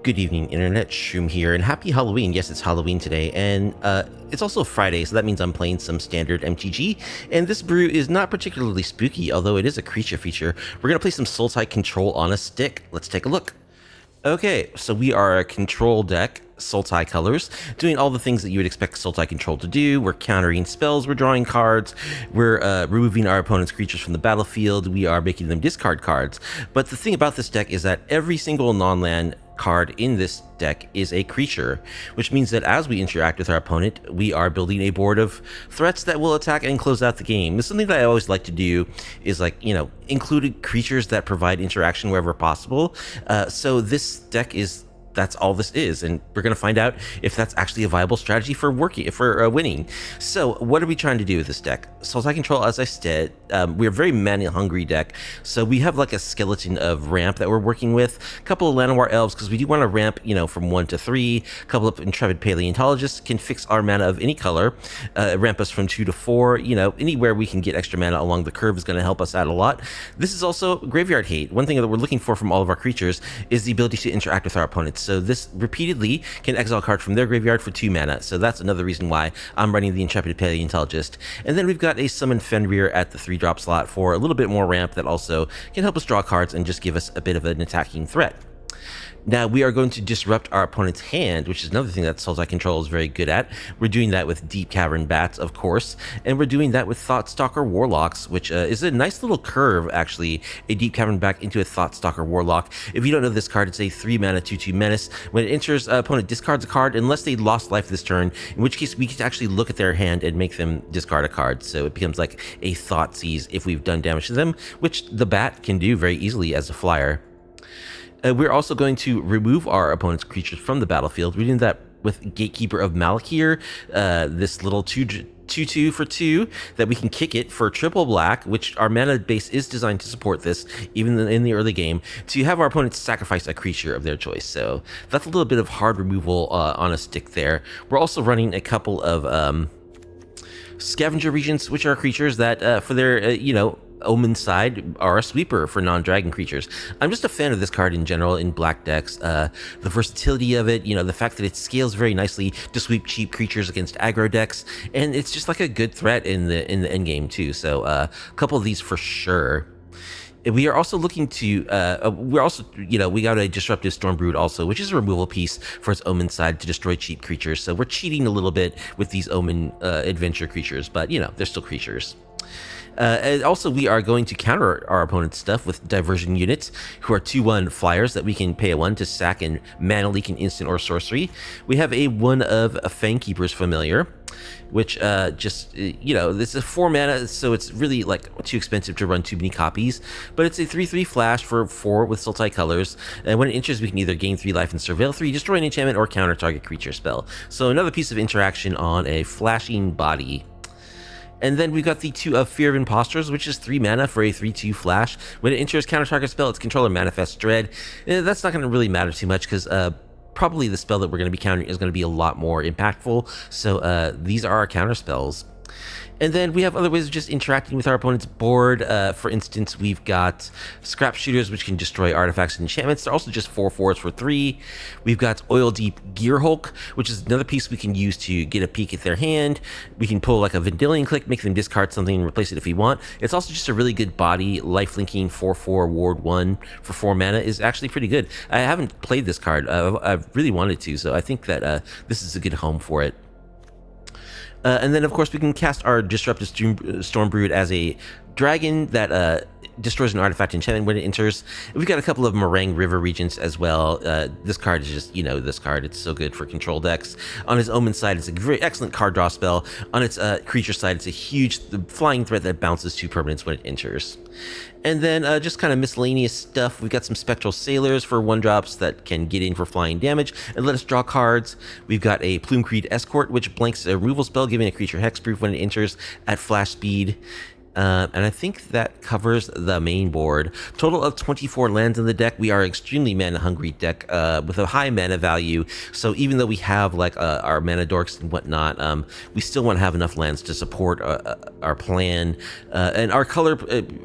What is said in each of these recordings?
Good evening, Internet. Shroom here, and happy Halloween. Yes, it's Halloween today, and it's also Friday, so that means I'm playing some standard MTG, and this brew is not particularly spooky, although it is a creature feature. We're going to play some Sultai control on a stick. Let's take a look. Okay, so we are a control deck, Sultai colors, doing all the things that you would expect Sultai control to do. We're countering spells, we're drawing cards, we're removing our opponent's creatures from the battlefield, we are making them discard cards. But the thing about this deck is that every single non-land card in this deck is a creature, which means that as we interact with our opponent, we are building a board of threats that will attack and close out the game. It's something that I always like to do is, like, you know, include creatures that provide interaction wherever possible. So this deck that's all this is, and we're going to find out if that's actually a viable strategy for winning. So what are we trying to do with this deck? Sultai control, as I said, we're a very mana hungry deck, so we have like a skeleton of ramp that we're working with, a couple of Llanowar elves because we do want to ramp, you know, from 1 to 3, a couple of intrepid paleontologists can fix our mana of any color, ramp us from 2 to 4, you know, anywhere we can get extra mana along the curve is going to help us out a lot. This is also graveyard hate. One thing that we're looking for from all of our creatures is the ability to interact with our opponents. So this repeatedly can exile a card from their graveyard for 2 mana. So that's another reason why I'm running the Intrepid Paleontologist. And then we've got a Summon Fenrir at the 3-drop slot for a little bit more ramp that also can help us draw cards and just give us a bit of an attacking threat. Now, we are going to disrupt our opponent's hand, which is another thing that Sultai control is very good at. We're doing that with Deep-Cavern bats, of course, and we're doing that with Thought-Stalker Warlocks, which is a nice little curve, actually, a Deep-Cavern back into a Thought-Stalker Warlock. If you don't know this card, it's a 3-mana 2/2 menace. When it enters, opponent discards a card unless they lost life this turn, in which case we can actually look at their hand and make them discard a card. So it becomes like a Thoughtseize if we've done damage to them, which the bat can do very easily as a flyer. We're also going to remove our opponent's creatures from the battlefield. We're doing that with Gatekeeper of Malakir, this little 2/2 for 2 that we can kick it for triple black, which our mana base is designed to support this, even in the early game, to have our opponents sacrifice a creature of their choice. So that's a little bit of hard removal on a stick there. We're also running a couple of Scavenger Regents, which are creatures that, for their, you know, Omen side, are a sweeper for non-dragon creatures. I'm just a fan of this card in general in black decks. The versatility of it, you know, the fact that it scales very nicely to sweep cheap creatures against aggro decks, and it's just like a good threat in the end game too. So a couple of these for sure. We are also looking to, you know, we got a Disruptive Stormbrood also, which is a removal piece for its Omen side to destroy cheap creatures. So we're cheating a little bit with these Omen adventure creatures, but, you know, they're still creatures. And also, we are going to counter our opponent's stuff with Diversion units, who are 2/1 flyers that we can pay a 1 to sack and mana leak an instant or sorcery. We have a 1 of a Fangkeeper's Familiar, which just, you know, this is 4 mana, so it's really like too expensive to run too many copies, but it's a 3/3 flash for 4 with Sultai colors, and when it enters we can either gain 3 life and surveil 3, destroy an enchantment, or counter target creature spell. So another piece of interaction on a flashing body. And then we've got the 2 of Fear of Impostors, which is 3 mana for a 3/2 flash. When it enters counter target spell, its controller manifests dread. That's not going to really matter too much because probably the spell that we're going to be countering is going to be a lot more impactful. So these are our counter spells. And then we have other ways of just interacting with our opponent's board. For instance, we've got Scrap Shooters, which can destroy artifacts and enchantments. They're also just 4/4s for 3. We've got Oil Deep Gear Hulk, which is another piece we can use to get a peek at their hand. We can pull like a Vendilion Click, make them discard something and replace it if we want. It's also just a really good body. Lifelinking 4/4 Ward 1 for 4 mana is actually pretty good. I haven't played this card. I've really wanted to, so I think that this is a good home for it. And then, of course, we can cast our Disruptive Stormbrood as a dragon that destroys an artifact enchantment when it enters. We've got a couple of Meringue River Regents as well. This card is just, you know, this card. It's so good for control decks. On his Omen side, it's a very excellent card draw spell. On its creature side, it's a huge flying threat that bounces 2 permanents when it enters. And then just kind of miscellaneous stuff. We've got some Spectral Sailors for 1-drops that can get in for flying damage and let us draw cards. We've got a Plumecreed Escort, which blanks a removal spell, giving a creature hexproof when it enters at flash speed. And I think that covers the main board. Total of 24 lands in the deck. We are an extremely mana-hungry deck with a high mana value. So even though we have like our mana dorks and whatnot, we still want to have enough lands to support our plan. And our color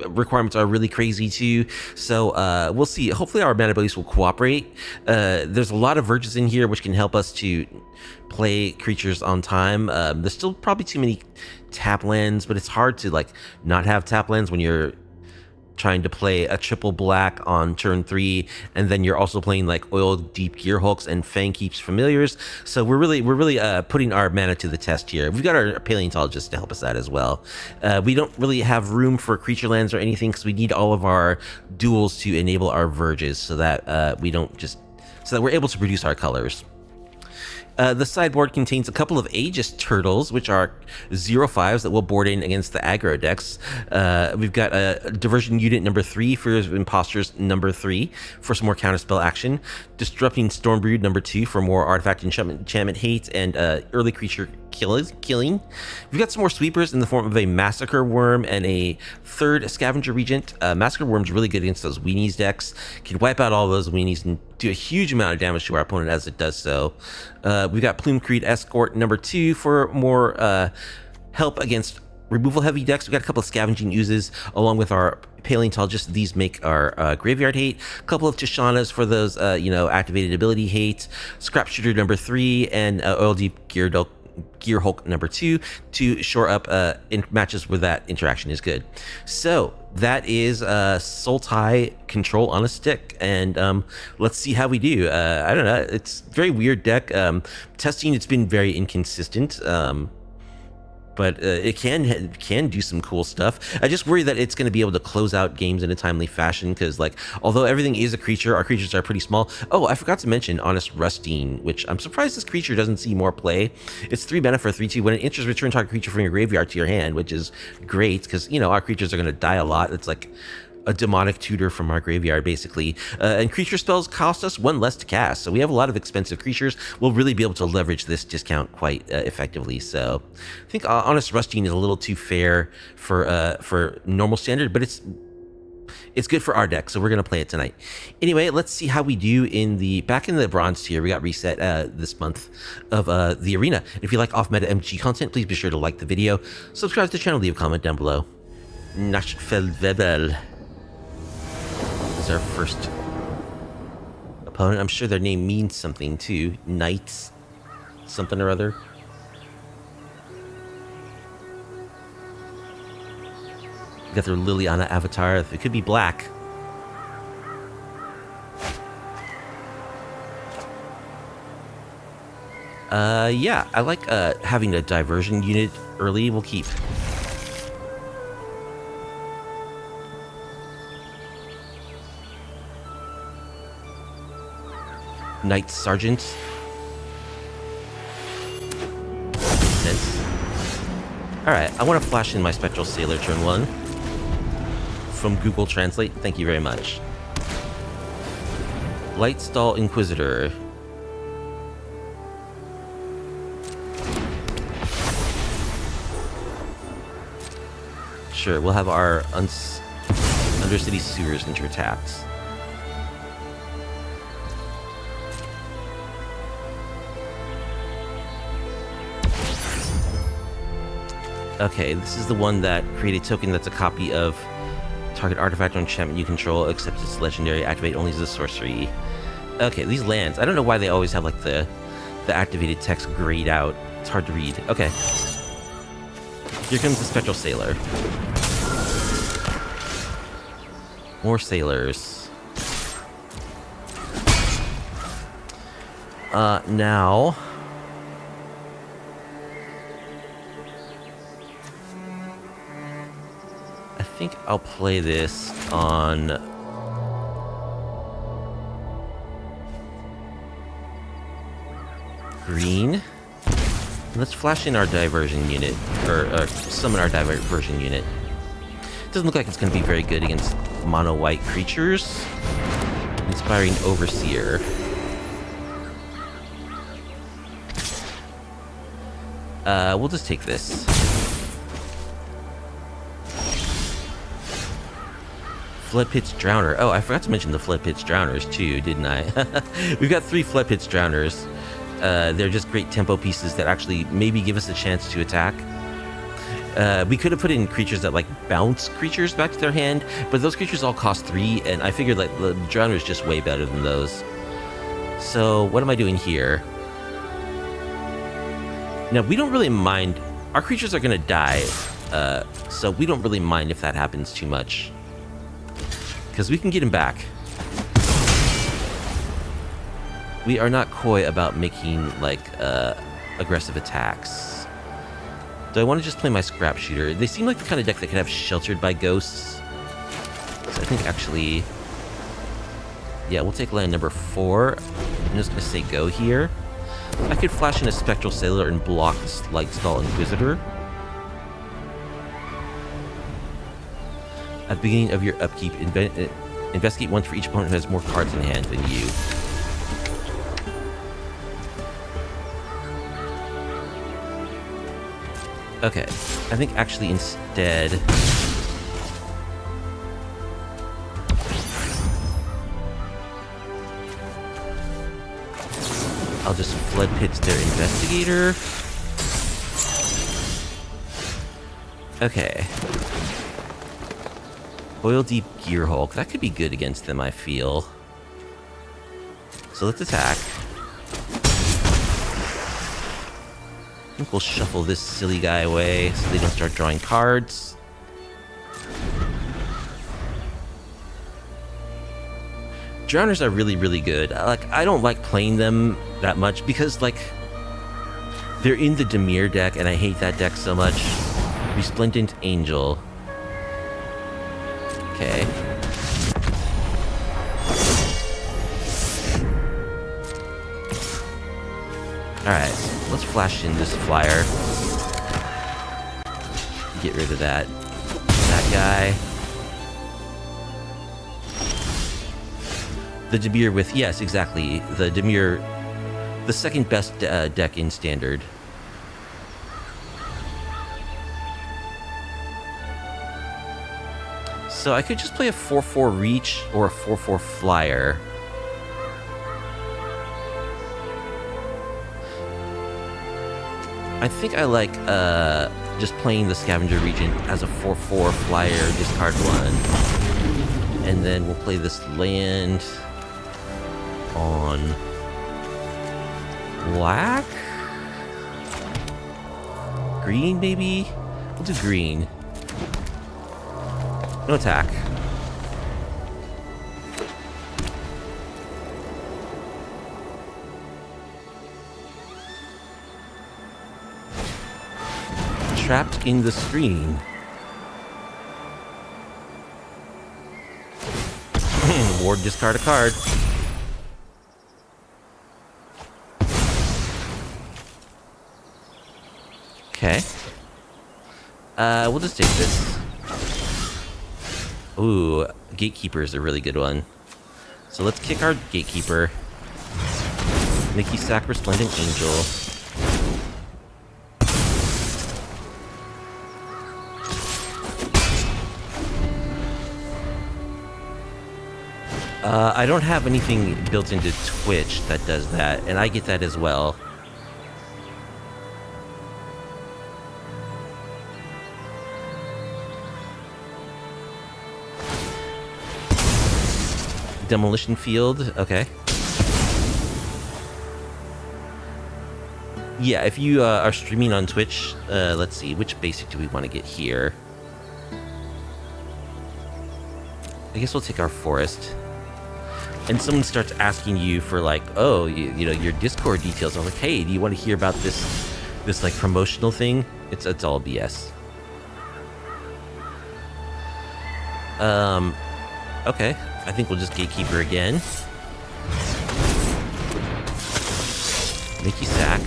requirements are really crazy too. So we'll see. Hopefully our mana abilities will cooperate. There's a lot of verges in here which can help us to play creatures on time. There's still probably too many tap lands, but it's hard to like not have tap lands when you're trying to play a triple black on turn 3, and then you're also playing like oiled deep gear hulks and Fang Keeps familiars. So we're really putting our mana to the test here. We've got our paleontologist to help us out as well. We don't really have room for creature lands or anything because we need all of our duels to enable our verges so that so that we're able to produce our colors. The sideboard contains a couple of Aegis Turtles, which are 0/5s that will board in against the aggro decks. We've got a Diversion unit number 3 for Impostors number 3 for some more counterspell action. Disrupting Stormbrood number 2 for more artifact enchantment hate and early creature killing. We've got some more sweepers in the form of a Massacre Worm and a 3rd Scavenger Regent. Massacre Worm's really good against those weenies decks. Can wipe out all those weenies and do a huge amount of damage to our opponent as it does so. We've got Plume Creed Escort number 2 for more help against removal heavy decks. We've got a couple of Scavenging Oozes along with our Paleontologist. These make our graveyard hate. A couple of Tishanas for those activated ability hate. Scrap Shooter number 3 and Oil Deep Gear Hulk number 2 to shore up in matches where that interaction is good. So that is Sultai control on a stick, and let's see how we do. I don't know, it's a very weird deck. Testing, it's been very inconsistent, but it can do some cool stuff. I just worry that it's going to be able to close out games in a timely fashion because, like, although everything is a creature, our creatures are pretty small. Oh, I forgot to mention Honest Rusting, which I'm surprised this creature doesn't see more play. It's 3 mana for 3/2. When it enters, return target creature from your graveyard to your hand, which is great because, our creatures are going to die a lot. It's like a demonic tutor from our graveyard, basically. And creature spells cost us 1 less to cast, so we have a lot of expensive creatures. We'll really be able to leverage this discount quite effectively. So I think Honest Rusting is a little too fair for normal standard, but it's good for our deck, so we're going to play it tonight. Anyway, let's see how we do back in the bronze tier. We got reset this month of the arena. If you like off-meta MG content, please be sure to like the video, subscribe to the channel, leave a comment down below. Nachtfeldwebel is our first opponent. I'm sure their name means something too. Knights something or other. Got their Liliana avatar. It could be black. Yeah, I like having a diversion unit early. We'll keep. Knight Sergeant. Makes sense. Alright, I want to flash in my Spectral Sailor turn 1. From Google Translate, thank you very much. Lightstall Inquisitor. Sure, we'll have our Undercity Sewers enter tapped. Okay, this is the one that create a token that's a copy of target artifact or enchantment you control, except it's legendary, activate only as a sorcery. Okay, these lands, I don't know why they always have like the activated text grayed out. It's hard to read. Okay. Here comes the Spectral Sailor. More sailors. Now I think I'll play this on green. Let's flash in our diversion unit, or summon our diversion unit. Doesn't look like it's going to be very good against mono white creatures. Inspiring Overseer. We'll just take this. Floodpits Drowner. Oh, I forgot to mention the Floodpits Drowners too, didn't I? We've got 3 Floodpits Drowners. They're just great tempo pieces that actually maybe give us a chance to attack. We could have put in creatures that like bounce creatures back to their hand, but those creatures all cost 3, and I figured like the Drowner is just way better than those. So what am I doing here? Now, we don't really mind. Our creatures are going to die, so we don't really mind if that happens too much. Because we can get him back. We are not coy about making, like, aggressive attacks. Do I want to just play my Scrap Shooter? They seem like the kind of deck that could have Sheltered by Ghosts. So I think, actually... Yeah, we'll take land number 4. I'm just going to say go here. I could flash in a Spectral Sailor and block this Lightstall Inquisitor. At the beginning of your upkeep, investigate once for each opponent who has more cards in hand than you. Okay, I think actually instead... I'll just Floodpits their Investigator. Okay. Oil Deep Gearhulk. That could be good against them, I feel. So let's attack. I think we'll shuffle this silly guy away so they don't start drawing cards. Drowners are really, really good. Like, I don't like playing them that much because, like, they're in the Dimir deck, and I hate that deck so much. Resplendent Angel. Okay. Alright, let's flash in this flyer. Get rid of that. That guy. The Dimir with... Yes, exactly. The Dimir... The second best deck in Standard. So I could just play a 4/4 Reach or a 4/4 Flyer. I think I like just playing the Scavenger Regent as a 4/4 Flyer, discard 1. And then we'll play this land on black? Green, maybe? We'll do green. No attack. Trapped in the screen. Ward, discard a card. Okay. We'll just take this. Ooh, Gatekeeper is a really good one. So let's kick our Gatekeeper. Mickey sack Resplendent Angel. I don't have anything built into Twitch that does that, and I get that as well. Demolition Field, okay. Yeah, if you are streaming on Twitch, let's see, which basic do we want to get here? I guess we'll take our Forest. And someone starts asking you for, like, oh, you know, your Discord details. I'm like, hey, do you want to hear about this like promotional thing? It's all BS. Okay. I think we'll just Gatekeeper again. Mickey sack.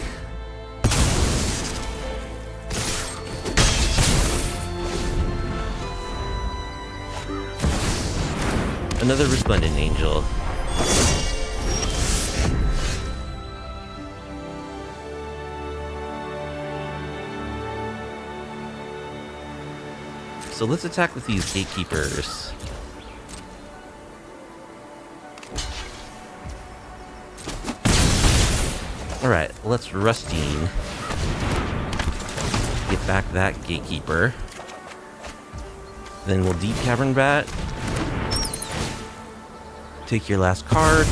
Another Resplendent Angel. So let's attack with these Gatekeepers. Alright, let's Rustine. Get back that Gatekeeper. Then we'll Deep-Cavern Bat. Take your last card.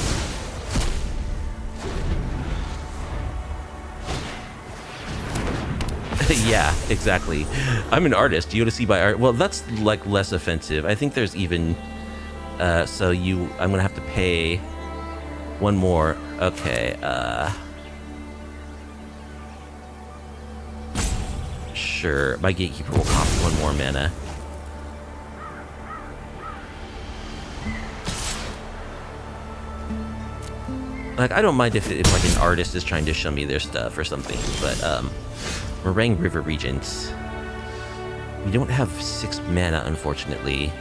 Yeah, exactly. I'm an artist. You want to see my art? Well, that's like less offensive. I think there's even... I'm gonna have to pay one more. Okay, sure, my Gatekeeper will cost one more mana. Like, I don't mind if like an artist is trying to show me their stuff or something, but Meringue River Regents. We don't have 6 mana, unfortunately.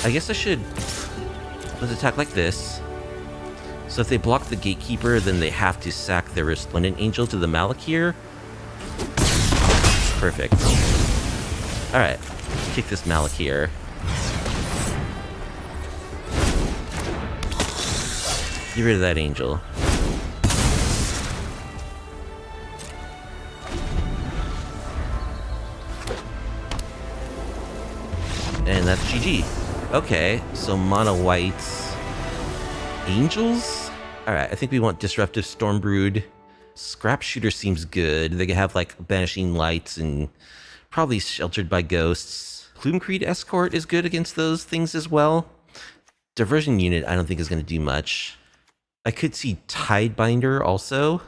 I guess I should... Let's attack like this. So if they block the Gatekeeper, then they have to sack their Resplendent Angel to the Malakir. Perfect. Alright. Kick this Malakir. Get rid of that Angel. And that's GG. Okay, so mono whites. Angels? Alright, I think we want Disruptive Stormbrood. Scrap Shooter seems good. They can have like Banishing Lights and probably Sheltered by Ghosts. Plume-Creed Escort is good against those things as well. Diversion Unit I don't think is going to do much. I could see Tidebinder also.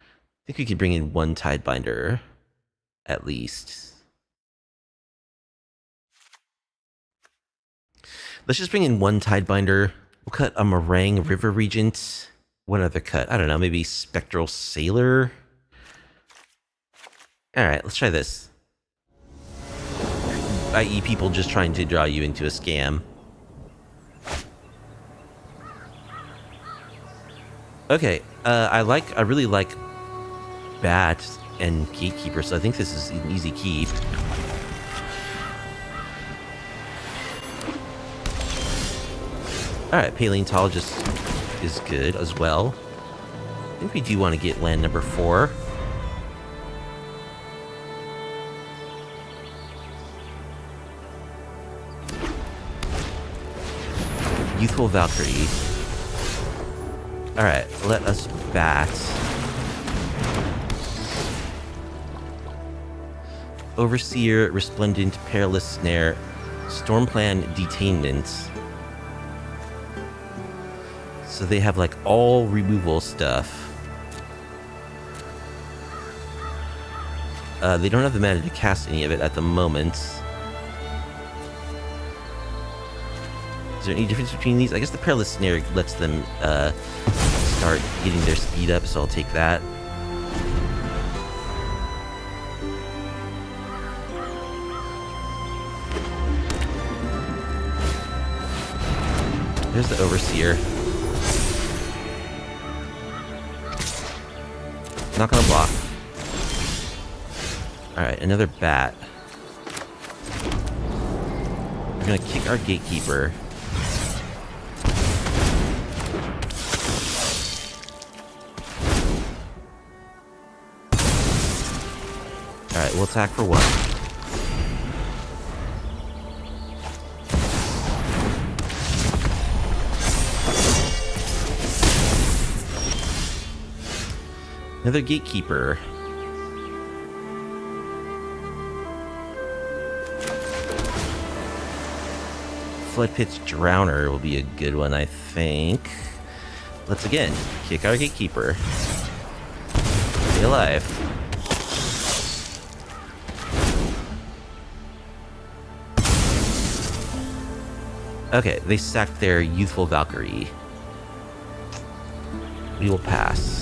I think we could bring in one Tidebinder at least. Let's just bring in one Tidebinder. We'll cut a Meringue River Regent. What other cut? I don't know, maybe Spectral Sailor? Alright, let's try this. I.e. people just trying to draw you into a scam. Okay, I really like Bat and Gatekeeper, so I think this is an easy keep. Alright, Paleontologist is good as well. I think we do want to get land number 4. Youthful Valkyrie. Alright, let us bat. Overseer, Resplendent, Perilous Snare, Stormplan, Detainment. So they have like all removal stuff. They don't have the mana to cast any of it at the moment. Is there any difference between these? I guess the Perilous Snare lets them start getting their speed up, so I'll take that. There's the Overseer. Not gonna block. Alright, another bat. We're gonna kick our Gatekeeper. Alright, we'll attack for 1. Another Gatekeeper. Floodpits Drowner will be a good one, I think. Let's again kick our Gatekeeper. Stay alive. Okay, they sacked their Youthful Valkyrie. We will pass.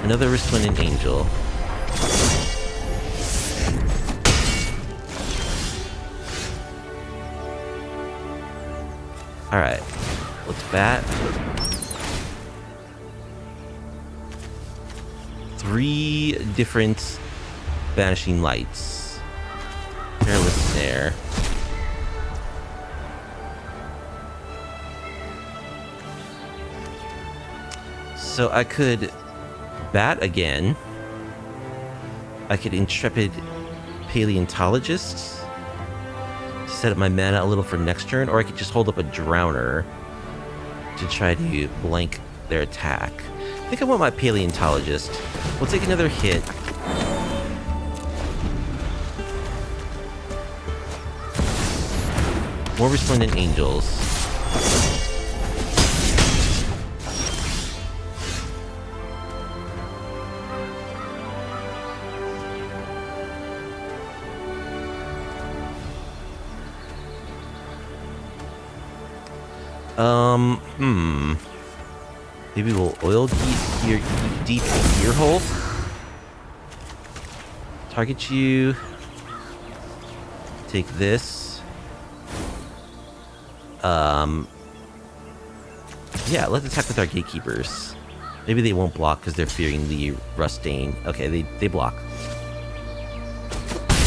Another Resplendent Angel. Alright, let's bat. 3 different Banishing Lights. Careless Snare. So I could bat again. I could Intrepid Paleontologist to set up my mana a little for next turn, or I could just hold up a Drowner to try to blank their attack. I think I want my Paleontologist. We'll take another hit. More Resplendent Angels. Maybe we'll oil deep gear hole. Target you. Take this. Yeah, let's attack with our Gatekeepers. Maybe they won't block because they're fearing the Rustain. Okay, they block.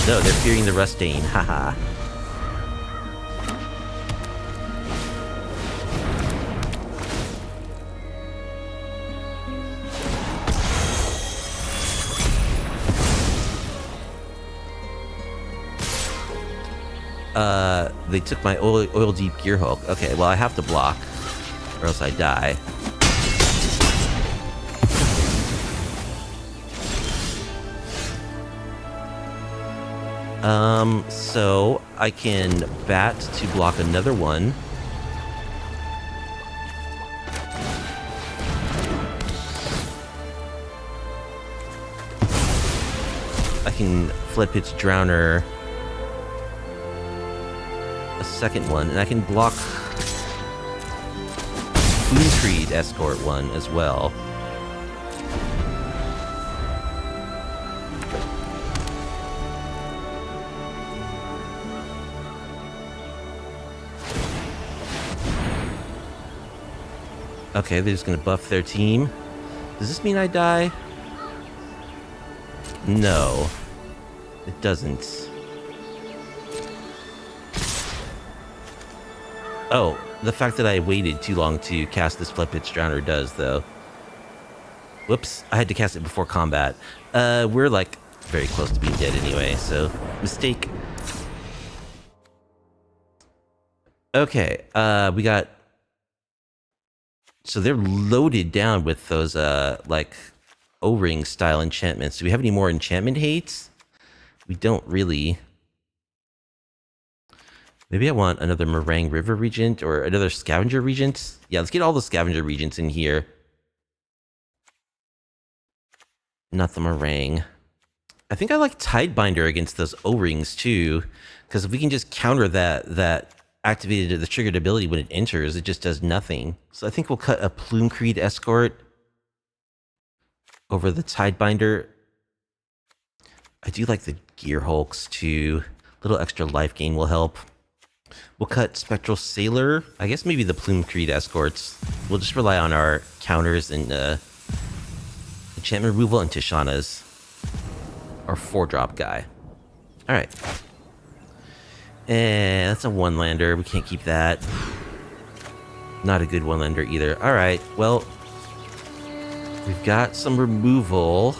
No, they're fearing the Rustain. Haha. They took my oil deep gear hulk. Okay, well I have to block, or else I die. So I can bat to block another one. I can Floodpits Drowner a second one, and I can block Boomcreed Escort one as well. Okay, they're just gonna buff their team. Does this mean I die? No, it doesn't. Oh, the fact that I waited too long to cast this Floodpits Drowner does, though. Whoops, I had to cast it before combat. We're, like, very close to being dead anyway, so mistake. Okay, we got... So they're loaded down with those, like, O-ring style enchantments. Do we have any more enchantment hates? We don't really... Maybe I want another Meringue River Regent or another Scavenger Regent. Yeah, let's get all the Scavenger Regents in here. Not the Meringue. I think I like Tidebinder against those O-rings too, because if we can just counter that activated the triggered ability when it enters, it just does nothing. So I think we'll cut a Plumecreed Escort over the Tidebinder. I do like the Gear Hulks too. A little extra life gain will help. We'll cut Spectral Sailor. I guess maybe the Plumecreed Escorts. We'll just rely on our counters and enchantment removal and Tishana's. Our 4-drop guy. Alright. And that's a 1-lander. We can't keep that. Not a good 1-lander either. Alright, well, we've got some removal.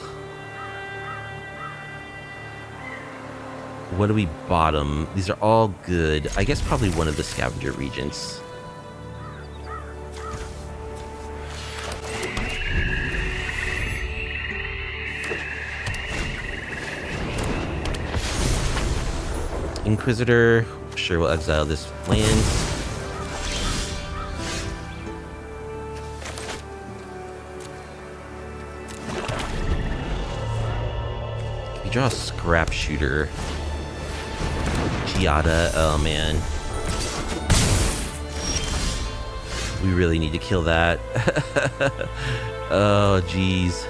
What do we bottom? These are all good. I guess probably one of the Scavenger Regents. Inquisitor. Sure, we'll exile this land. Can we draw a Scrap Shooter? Giada, oh man. We really need to kill that. Oh, jeez.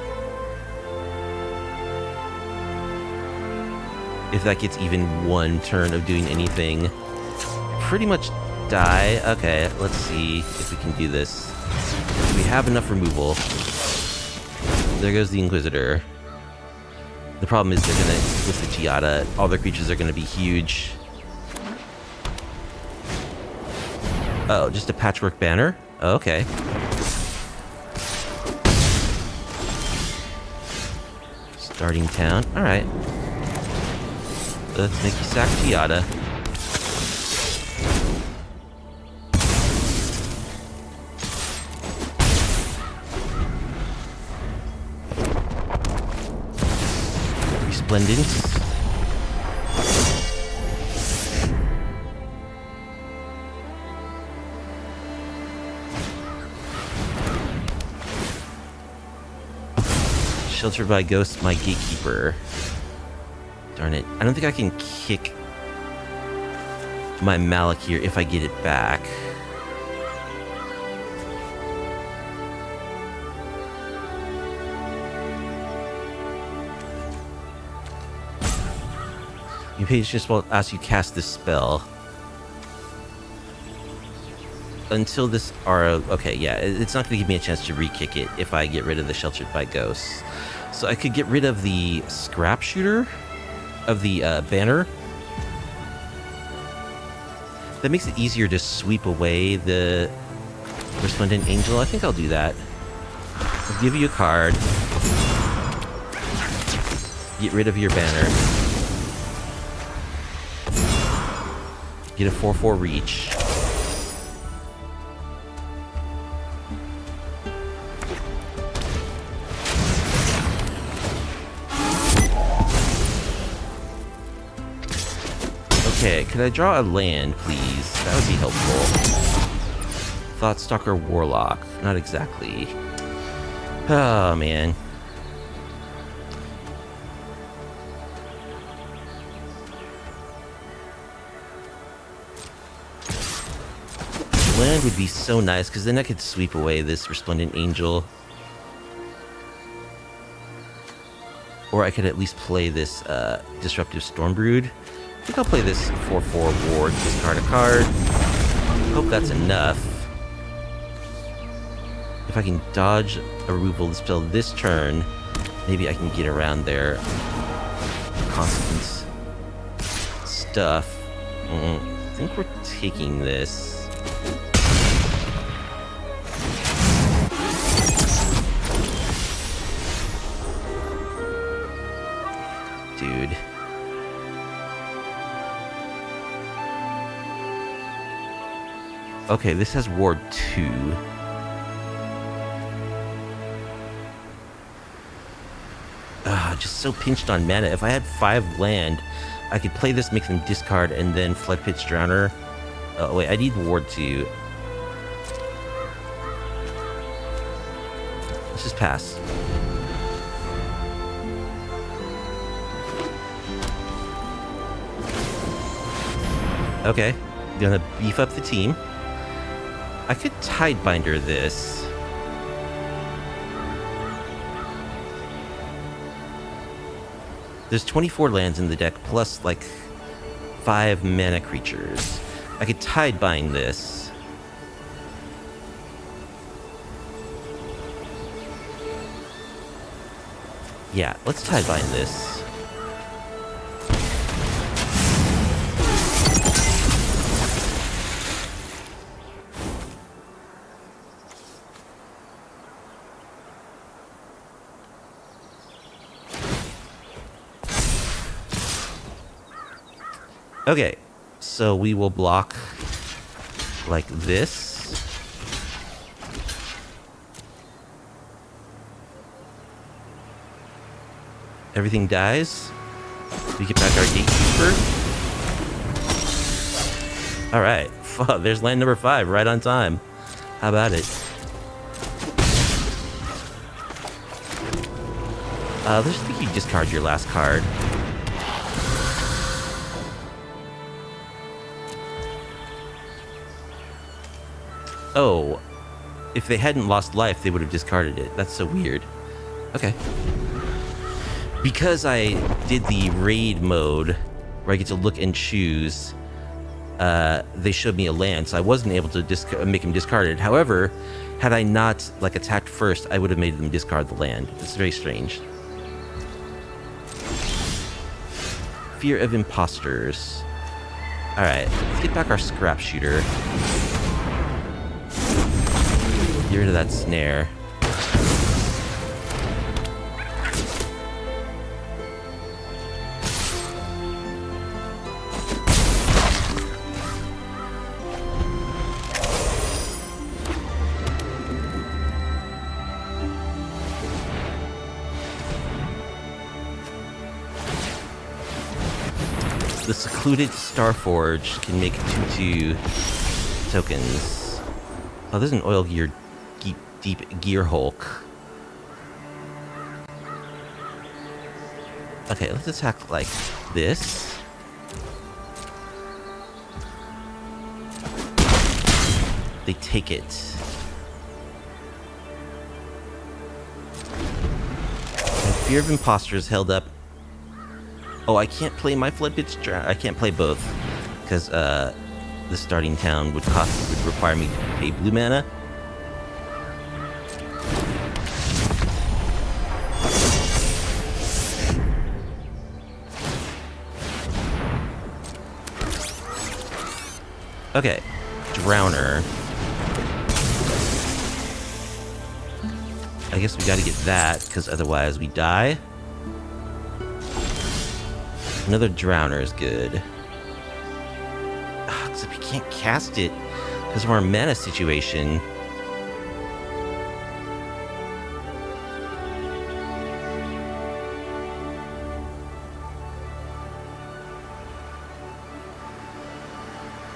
If that gets even one turn of doing anything. Pretty much die. Okay, let's see if we can do this. We have enough removal. There goes the Inquisitor. The problem is they're gonna, with the Giada, all their creatures are gonna be huge. Oh, just a patchwork banner? Oh, okay. Starting town. Alright. Let's make you sack Giada. Resplendent. Sheltered by Ghost, my Gatekeeper. Darn it. I don't think I can kick my Malakir if I get it back. Your page just will ask you cast this spell. Until this okay, yeah, it's not going to give me a chance to re-kick it if I get rid of the Sheltered by Ghosts. So I could get rid of the Scrap Shooter of the banner. That makes it easier to sweep away the Resplendent Angel. I think I'll do that. I'll give you a card. Get rid of your banner. Get a 4/4 reach. Okay, could I draw a land, please? That would be helpful. Thought-Stalker Warlock. Not exactly. Oh, man. Land would be so nice, because then I could sweep away this Resplendent Angel. Or I could at least play this Disruptive Stormbrood. I think I'll play this 4/4 ward, discard a card. Hope that's enough. If I can dodge a removal spell this turn, maybe I can get around their consequence stuff. I think we're taking this. Dude. Okay, this has Ward 2. Just so pinched on mana. If I had 5 land, I could play this, make them discard, and then Floodpits Drowner. Oh, wait, I need Ward 2. Let's just pass. Okay, gonna beef up the team. I could Tidebinder this. There's 24 lands in the deck, plus like 5 mana creatures. I could Tidebind this. Yeah, let's Tidebind this. Okay, so we will block like this. Everything dies. We get back our Gatekeeper. Alright, there's land number 5, right on time. How about it? I just think you discard your last card. Oh, if they hadn't lost life, they would have discarded it. That's so weird. Okay. Because I did the raid mode, where I get to look and choose, they showed me a land, so I wasn't able to make him discard it. However, had I not attacked first, I would have made them discard the land. It's very strange. Fear of Impostors. Alright, let's get back our scrap shooter. Get rid of that snare. The secluded Starforge can make 2/2 tokens. Oh, there's an oil gear deep gear Hulk. Okay, let's attack like this. They take it. And Fear of Impostors held up. Oh, I can't play my Floodpits. I can't play both because the starting town would require me to pay blue mana. Okay, Drowner. I guess we gotta get that, because otherwise we die. Another Drowner is good. Except we can't cast it because of our mana situation.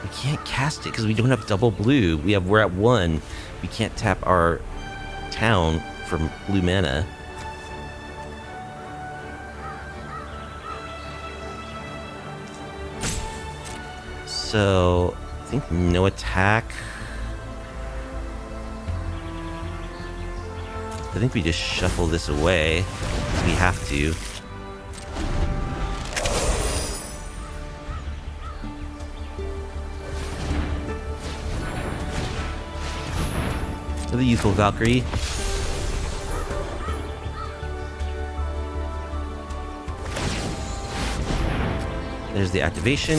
We can't cast it because we don't have double blue. We're at 1. We can't tap our town for blue mana. So, I think no attack. I think we just shuffle this away. We have to. Another Youthful Valkyrie. There's the activation.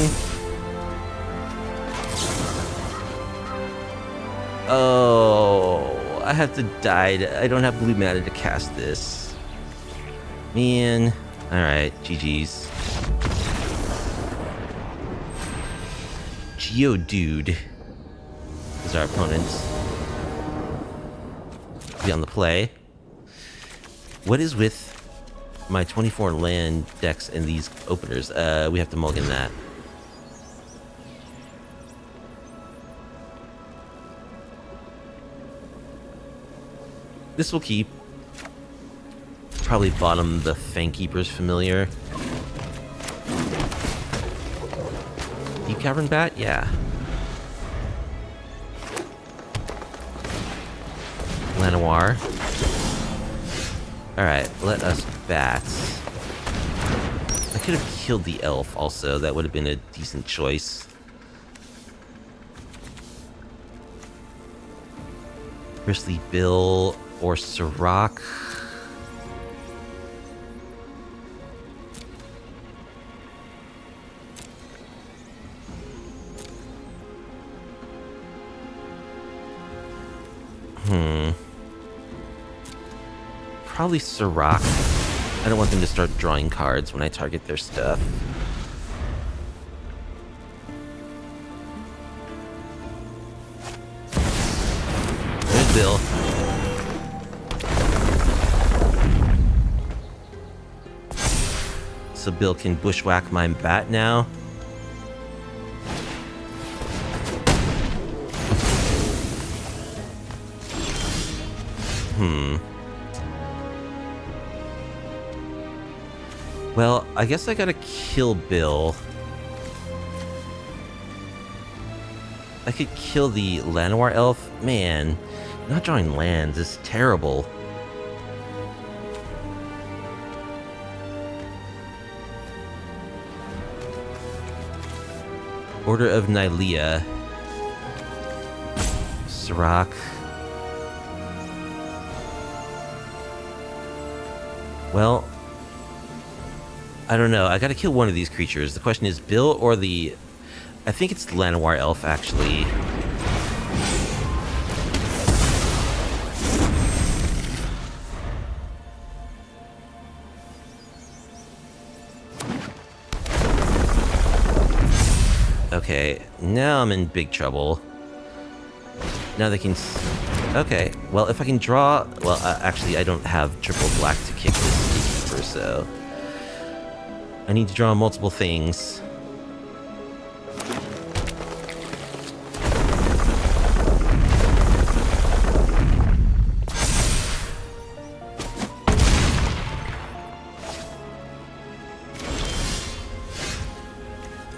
Oh, I have to die. I don't have blue mana to cast this. Man. Alright, GG's. Geodude is our opponent. Be on the play. What is with my 24 land decks and these openers? We have to mulligan that. This will keep. Probably bottom the Gatekeeper's familiar. Deep-Cavern bat? Yeah. Lanoir. Alright, let us bat. I could have killed the elf also. That would have been a decent choice. Bristly Bill or Sirach. Probably Sirach. I don't want them to start drawing cards when I target their stuff. There's Bill. So Bill can bushwhack my bat now. Well, I guess I gotta kill Bill. I could kill the Lanoir elf. Man, not drawing lands is terrible. Order of Nylea. Sirach. Well, I don't know. I gotta kill one of these creatures. The question is Bill or the... I think it's Llanowar Elf, actually. Okay, now I'm in big trouble. Now they can... Okay, well, if I can draw... Well, actually, I don't have triple black to kick this Gatekeeper, so... I need to draw multiple things.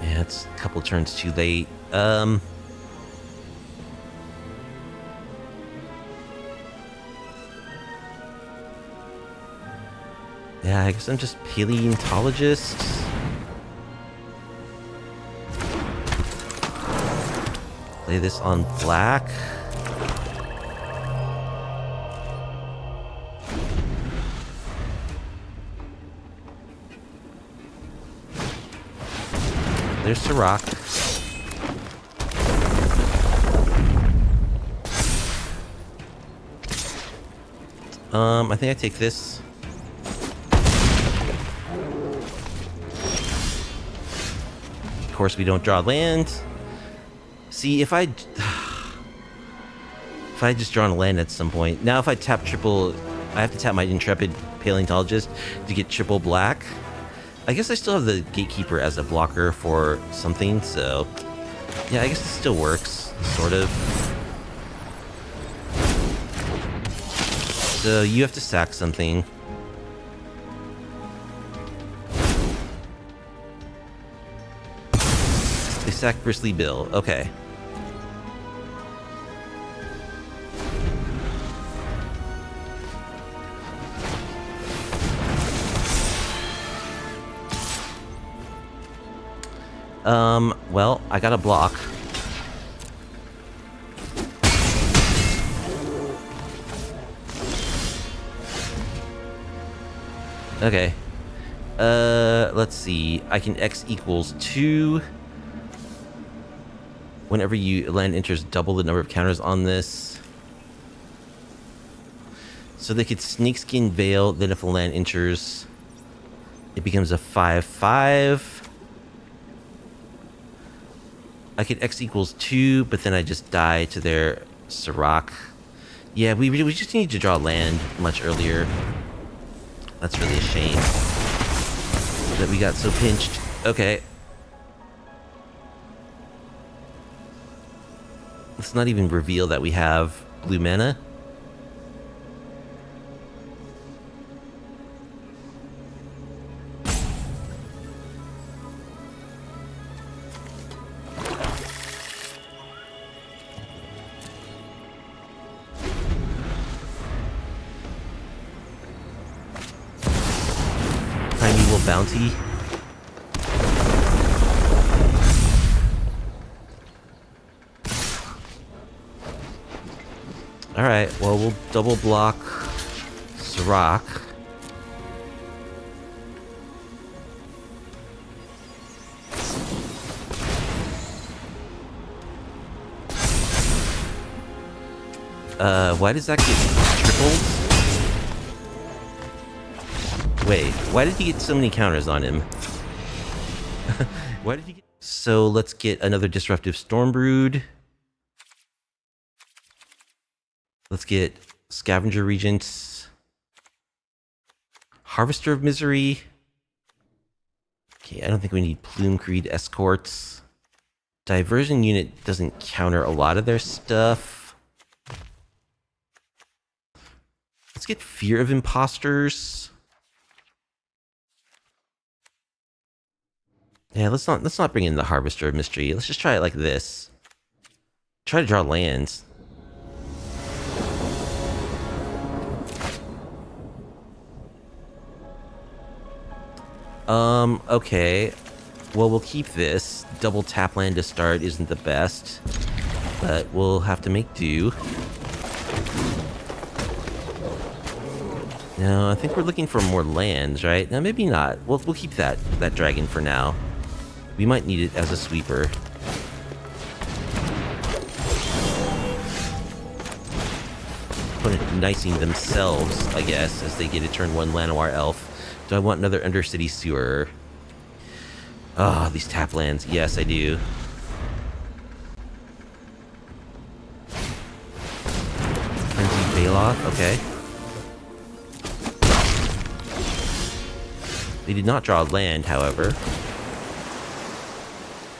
Yeah, it's a couple turns too late. Yeah, I guess I'm just paleontologist. Play this on black. There's Sirach. I think I take this. Of course, we don't draw land. See, if I just drawn a land at some point. Now, if I tap triple, I have to tap my Intrepid Paleontologist to get triple black. I guess I still have the Gatekeeper as a blocker for something, so... Yeah, I guess it still works, sort of. So, you have to sack something. They sack Bristly Bill, okay. Well, I got a block. Okay. Let's see. I can X equals 2. Whenever land enters, double the number of counters on this. So they could Snakeskin Veil, then if a land enters, it becomes a 5/5. I could X equals 2, but then I just die to their Sirach. Yeah, we just need to draw land much earlier. That's really a shame that we got so pinched. Okay. Let's not even reveal that we have blue mana. Primeval Bounty. Alright, well, we'll double block Sirach. Why does that get tripled? Wait, why did he get so many counters on him? Why did he get... So let's get another Disruptive Stormbrood. Let's get Scavenger Regent. Harvester of Misery. Okay, I don't think we need Plume Creed Escorts. Diversion unit doesn't counter a lot of their stuff. Let's get Fear of Impostors. Yeah, let's not bring in the Harvester of Mystery. Let's just try it like this. Try to draw lands. Okay. Well, we'll keep this. Double tap land to start isn't the best, but we'll have to make do. No, I think we're looking for more lands, right? No, maybe not. We'll keep that dragon for now. We might need it as a sweeper. Opponent nicing themselves, I guess, as they get a turn 1 Llanowar Elf. Do I want another Undercity Sewer? Oh, these tap lands. Yes, I do. Frenzy Baloth, okay. They did not draw land, however.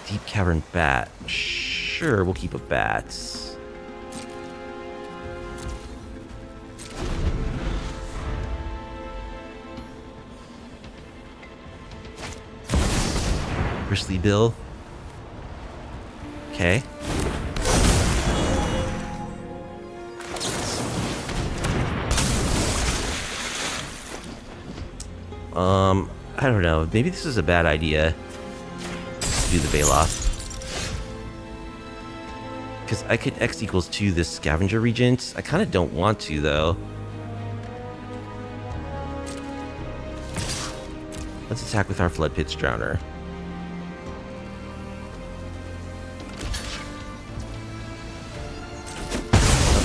Deep-Cavern Bat. Sure, we'll keep a bat. Bristly Bill. Okay. I don't know. Maybe this is a bad idea to do the Baloth. Because I could X equals 2 this Scavenger Regent. I kind of don't want to, though. Let's attack with our Floodpits Drowner.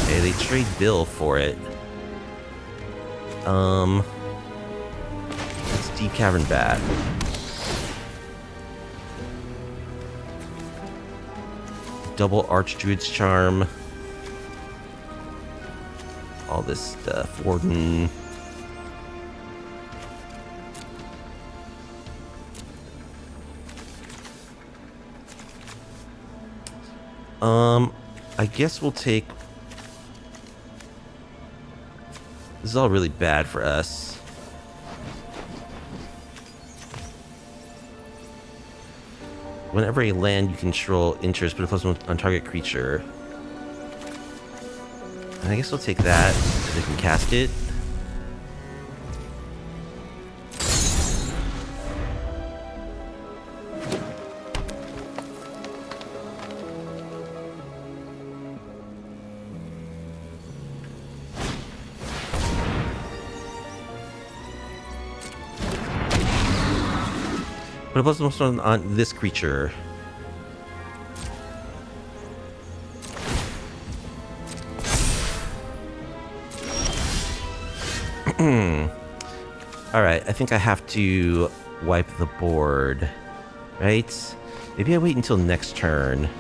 Okay, they trade Bill for it. Let's Deep-Cavern Bat. Double Archdruid's Charm. All this stuff. Warden. I guess we'll take... This is all really bad for us. Whenever a land you control enters, put a +1 on target creature. And I guess we'll take that, so they can cast it. Put a +1 on this creature. Alright, I think I have to wipe the board. Right? Maybe I wait until next turn.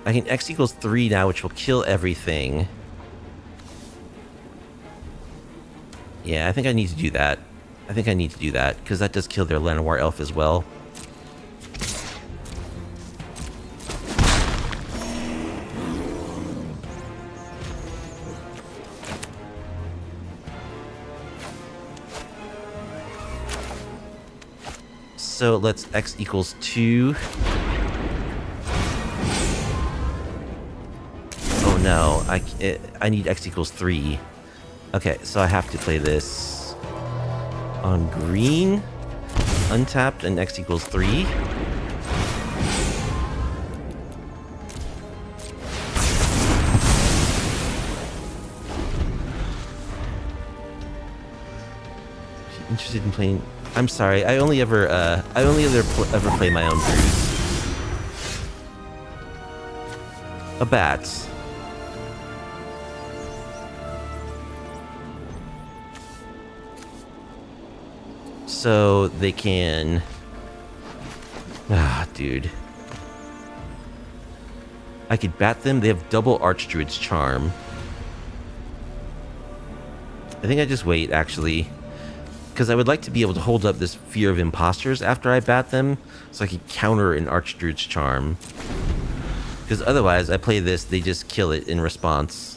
I can X equals 3 now, which will kill everything. Yeah, I think I need to do that. I think I need to do that, because that does kill their Llanowar Elf as well. So let's X equals 2. Oh no, I need X equals 3. Okay, so I have to play this on green, untapped, and X equals 3. Interested in playing? I'm sorry, I only ever play my own brews. A bat. So they can... Ah, dude. I could bat them. They have double Archdruid's Charm. I think I just wait, actually. Because I would like to be able to hold up this Fear of Impostors after I bat them, so I could counter an Archdruid's Charm. Because otherwise, I play this, they just kill it in response.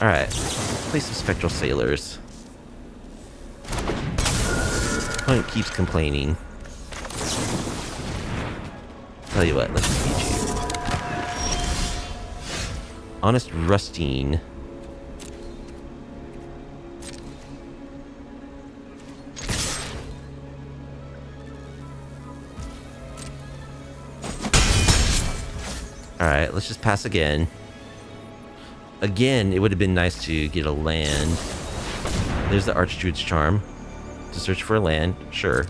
Alright, play some Spectral Sailors. Opponent keeps complaining. Tell you what, let's just beat you. Honest Rustine. Alright, let's just pass again. Again, it would have been nice to get a land. There's the Archdruid's Charm. To search for a land, sure.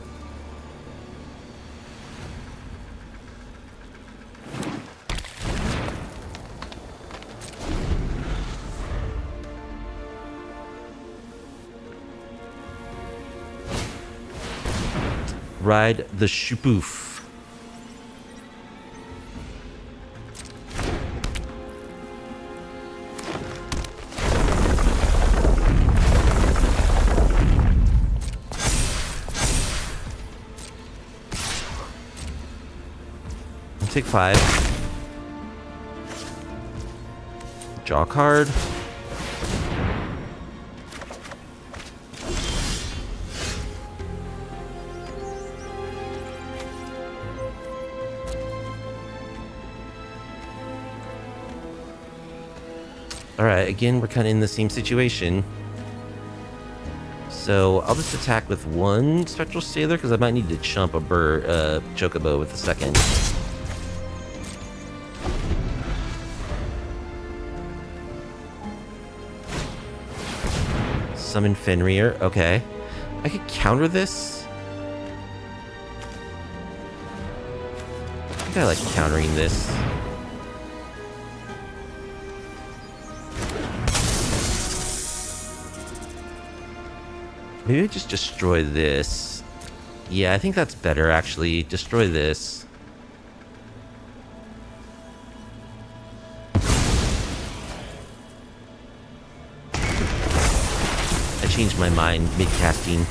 Ride the Shupoof. Take 5. Draw a card. Alright, again, we're kind of in the same situation. So I'll just attack with 1 Spectral Sailor because I might need to chump a Chocobo with the second. Summon Fenrir. Okay. I could counter this. I think I like countering this. Maybe I just destroy this. Yeah, I think that's better, actually. Destroy this. Changed my mind mid-casting.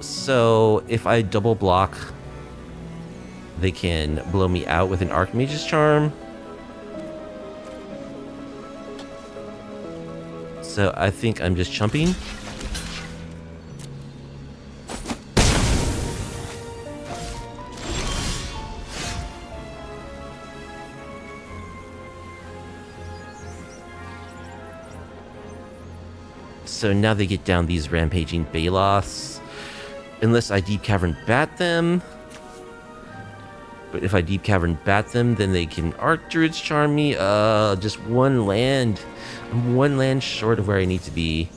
So if I double block, they can blow me out with an Archmage's Charm. So I think I'm just chumping. So now they get down these rampaging Baloths. Unless I Deep-Cavern bat them. But if I Deep-Cavern bat them, then they can Archdruid's Charm me. Just 1 land. I'm 1 land short of where I need to be.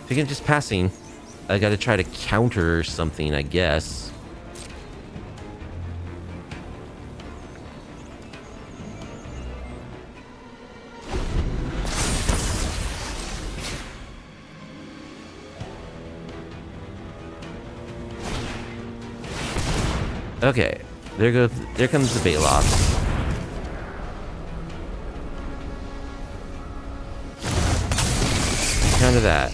I think I'm just passing. I gotta try to counter something, I guess. Okay, there comes the Baloth. Counter that.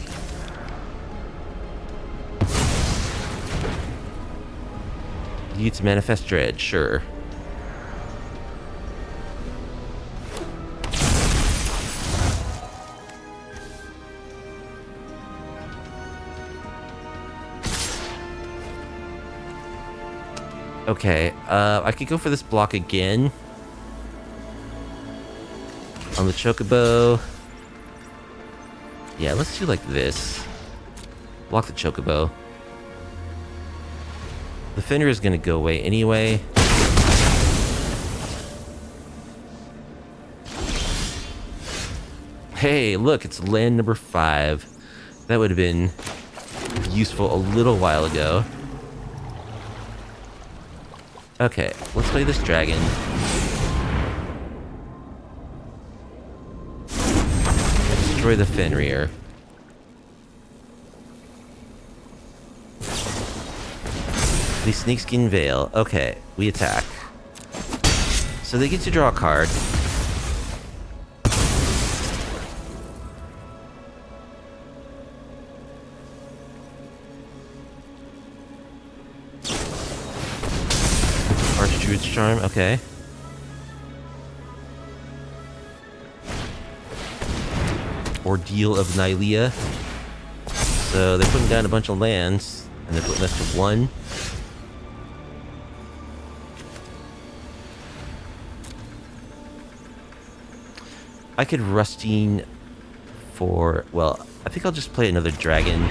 Use Manifest Dread, sure. Okay, I could go for this block again. On the Chocobo. Yeah, let's do like this. Block the Chocobo. The Fenrir is going to go away anyway. Hey, look, it's land number 5. That would have been useful a little while ago. Okay, let's play this dragon. Destroy the Fenrir. The Snakeskin Veil. Okay, we attack. So they get to draw a card. Archdruid's Charm, okay. ordeal of Nylea. So they're putting down a bunch of lands, and they're putting us to 1. I could Rusting for... well, I think I'll just play another dragon.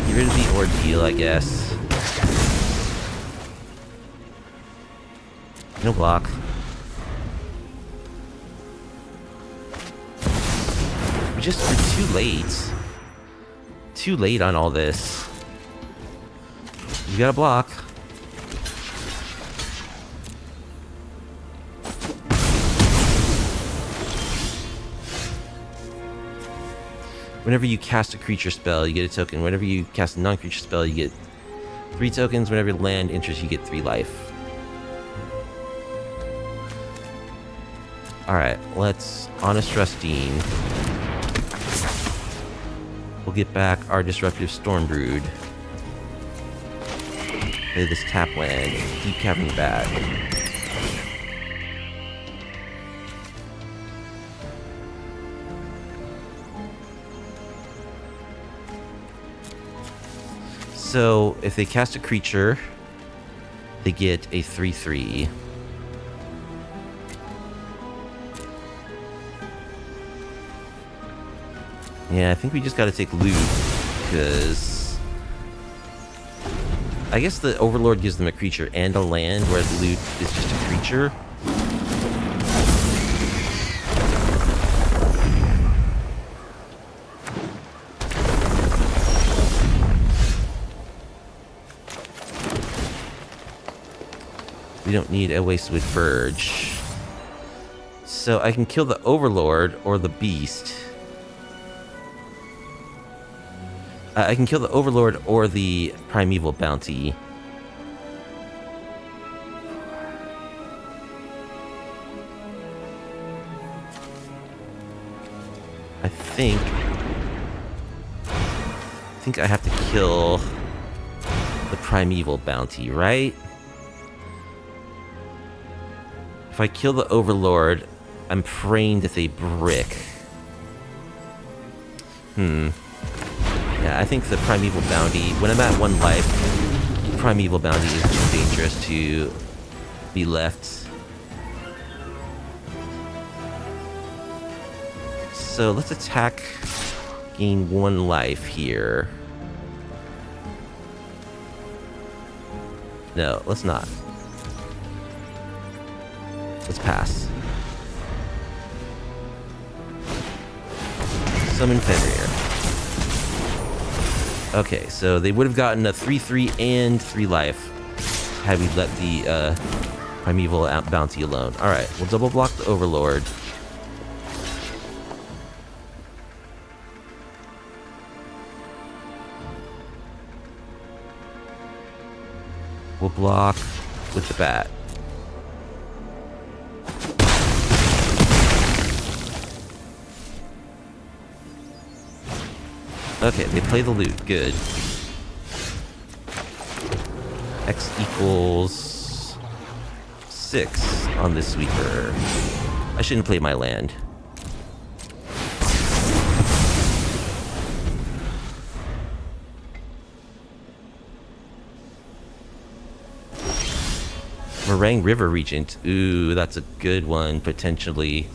Get rid of the ordeal, I guess. No block. We're too late. Too late on all this. You gotta block. Whenever you cast a creature spell, you get a token. Whenever you cast a non-creature spell, you get 3 tokens. Whenever land enters, you get 3 life. Alright, let's Honest Rusting. We'll get back our Disruptive Stormbrood. Play this tap land. Deep-Cavern bad. So, if they cast a creature, they get a 3/3. Yeah, I think we just gotta take loot, because... I guess the Overlord gives them a creature and a land, whereas loot is just a creature. We don't need a Wastewood Verge. So I can kill the Overlord or the Beast. I can kill the Overlord or the Primeval Bounty. I think I have to kill the Primeval Bounty, right? If I kill the Overlord, I'm praying that they brick. Yeah, I think the Primeval Bounty, when I'm at 1 life, Primeval Bounty is too dangerous to be left. So let's attack, gain 1 life here. No, let's not. Let's pass. Summon Fenrir. Okay, so they would have gotten a 3/3 and 3 life had we let the Primeval Bounty alone. Alright, we'll double block the Overlord. We'll block with the bat. Okay, they play the loot. Good. X equals 6 on this sweeper. I shouldn't play my land. Meringue River Regent. Ooh, that's a good one, potentially.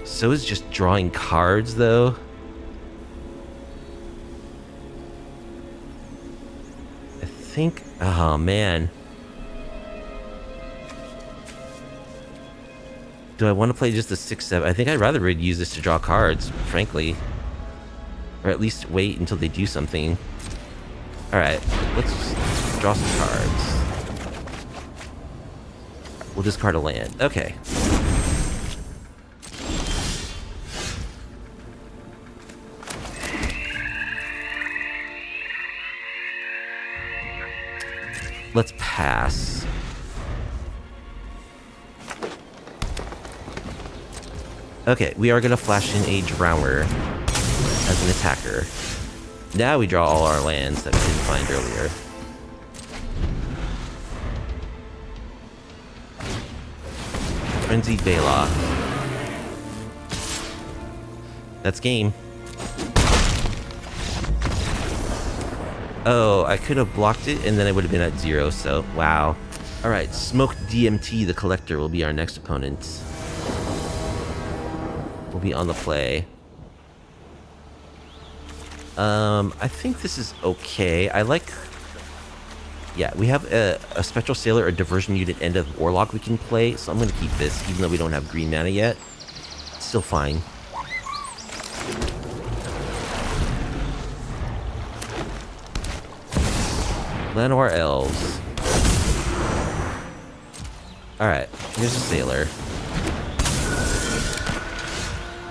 So is just drawing cards, though. I think... oh, man. Do I want to play just a 6/7? I think I'd rather use this to draw cards, frankly. Or at least wait until they do something. Alright, let's draw some cards. We'll discard a land. Okay. Let's pass. Okay, we are going to flash in a Drowner as an attacker. Now we draw all our lands that we didn't find earlier. Frenzied Balok. That's game. Oh, I could have blocked it, and then I would have been at 0, so wow. Alright, Smoked DMT, the Collector, will be our next opponent. We'll be on the play. I think this is okay. I like... Yeah, we have a Spectral Sailor, a Diversion unit, and a Warlock we can play, so I'm going to keep this, even though we don't have green mana yet. It's still fine. Llanowar Elves. Alright, here's a Sailor.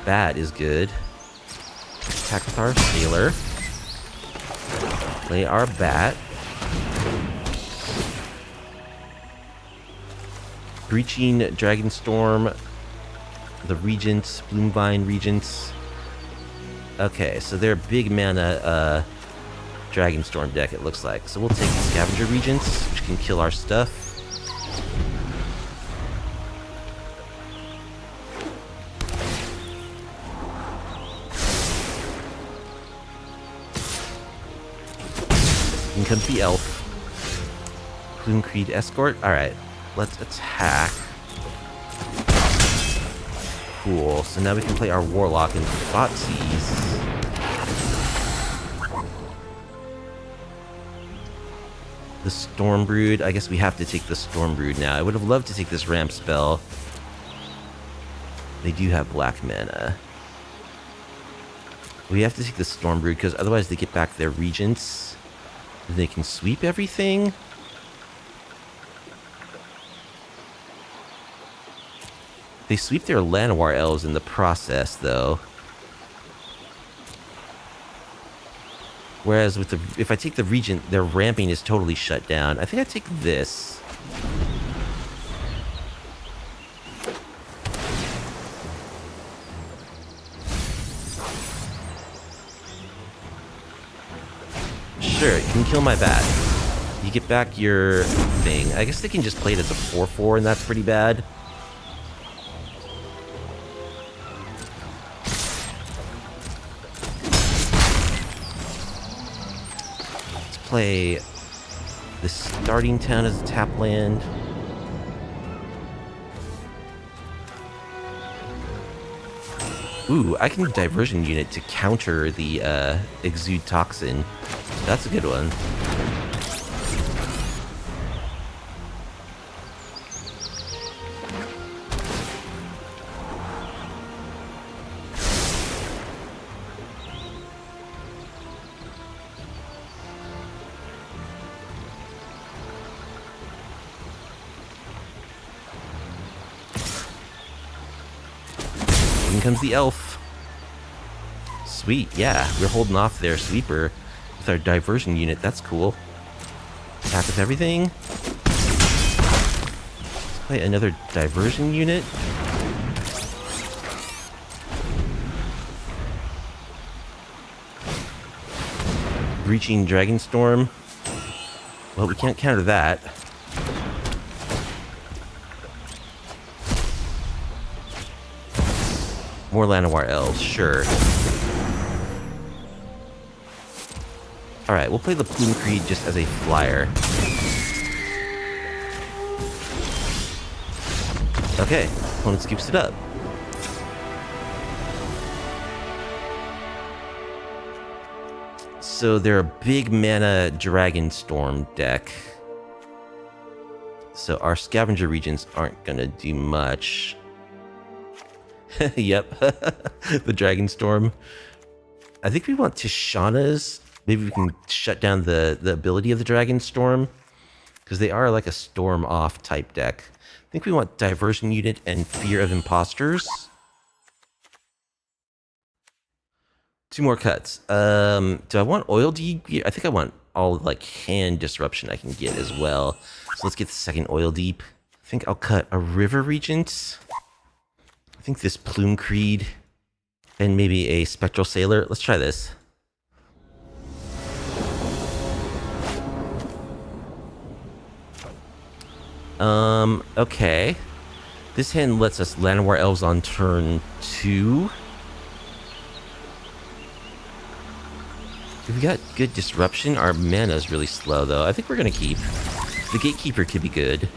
Bat is good. Attack with our Sailor. Play our Bat. Breaching Dragonstorm. The Regents, Bloomvine Regents. Okay, so they're big mana Dragonstorm deck, it looks like. So we'll take the Scavenger Regents, which can kill our stuff. In comes the Elf. Plume Creed Escort. Alright, let's attack. Cool, so now we can play our Warlock in Thoughtseize. The Stormbrood. I guess we have to take the Stormbrood now. I would have loved to take this ramp spell. They do have black mana. We have to take the Stormbrood because otherwise they get back their Regents. They can sweep everything. They sweep their Llanowar Elves in the process, though. Whereas with the, if I take the Regent, their ramping is totally shut down. I think I take this. Sure, you can kill my bat. You get back your thing. I guess they can just play it as a 4/4, and that's pretty bad. Let's play the starting town as a tap land. Ooh, I can Diversion unit to counter the Exude Toxin. That's a good one. In comes the Elf. Sweet, yeah, we're holding off their Sweeper with our Diversion unit. That's cool. Attack with everything. Let's play another Diversion unit. Breaching Dragonstorm. Well, we can't counter that. More Llanowar Elves, sure. Alright, we'll play the Plume Creed just as a flyer. Okay, opponent scoops it up. So they're a big mana Dragonstorm deck. So our Scavenger Regents aren't gonna do much. Yep, the Dragonstorm. I think we want Tishana's. Maybe we can shut down the ability of the Dragonstorm, because they are like a storm off type deck. I think we want Diversion unit and Fear of Impostors. 2 more cuts. Do I want Oil Deep? I think I want all like hand disruption I can get as well. So let's get the second Oil Deep. I think I'll cut a River Regent. I think this Plume Creed and maybe a Spectral Sailor. Let's try this. Okay. This hand lets us Llanowar Elves on turn 2. We've got good disruption. Our mana's really slow, though. I think we're going to keep. The Gatekeeper could be good.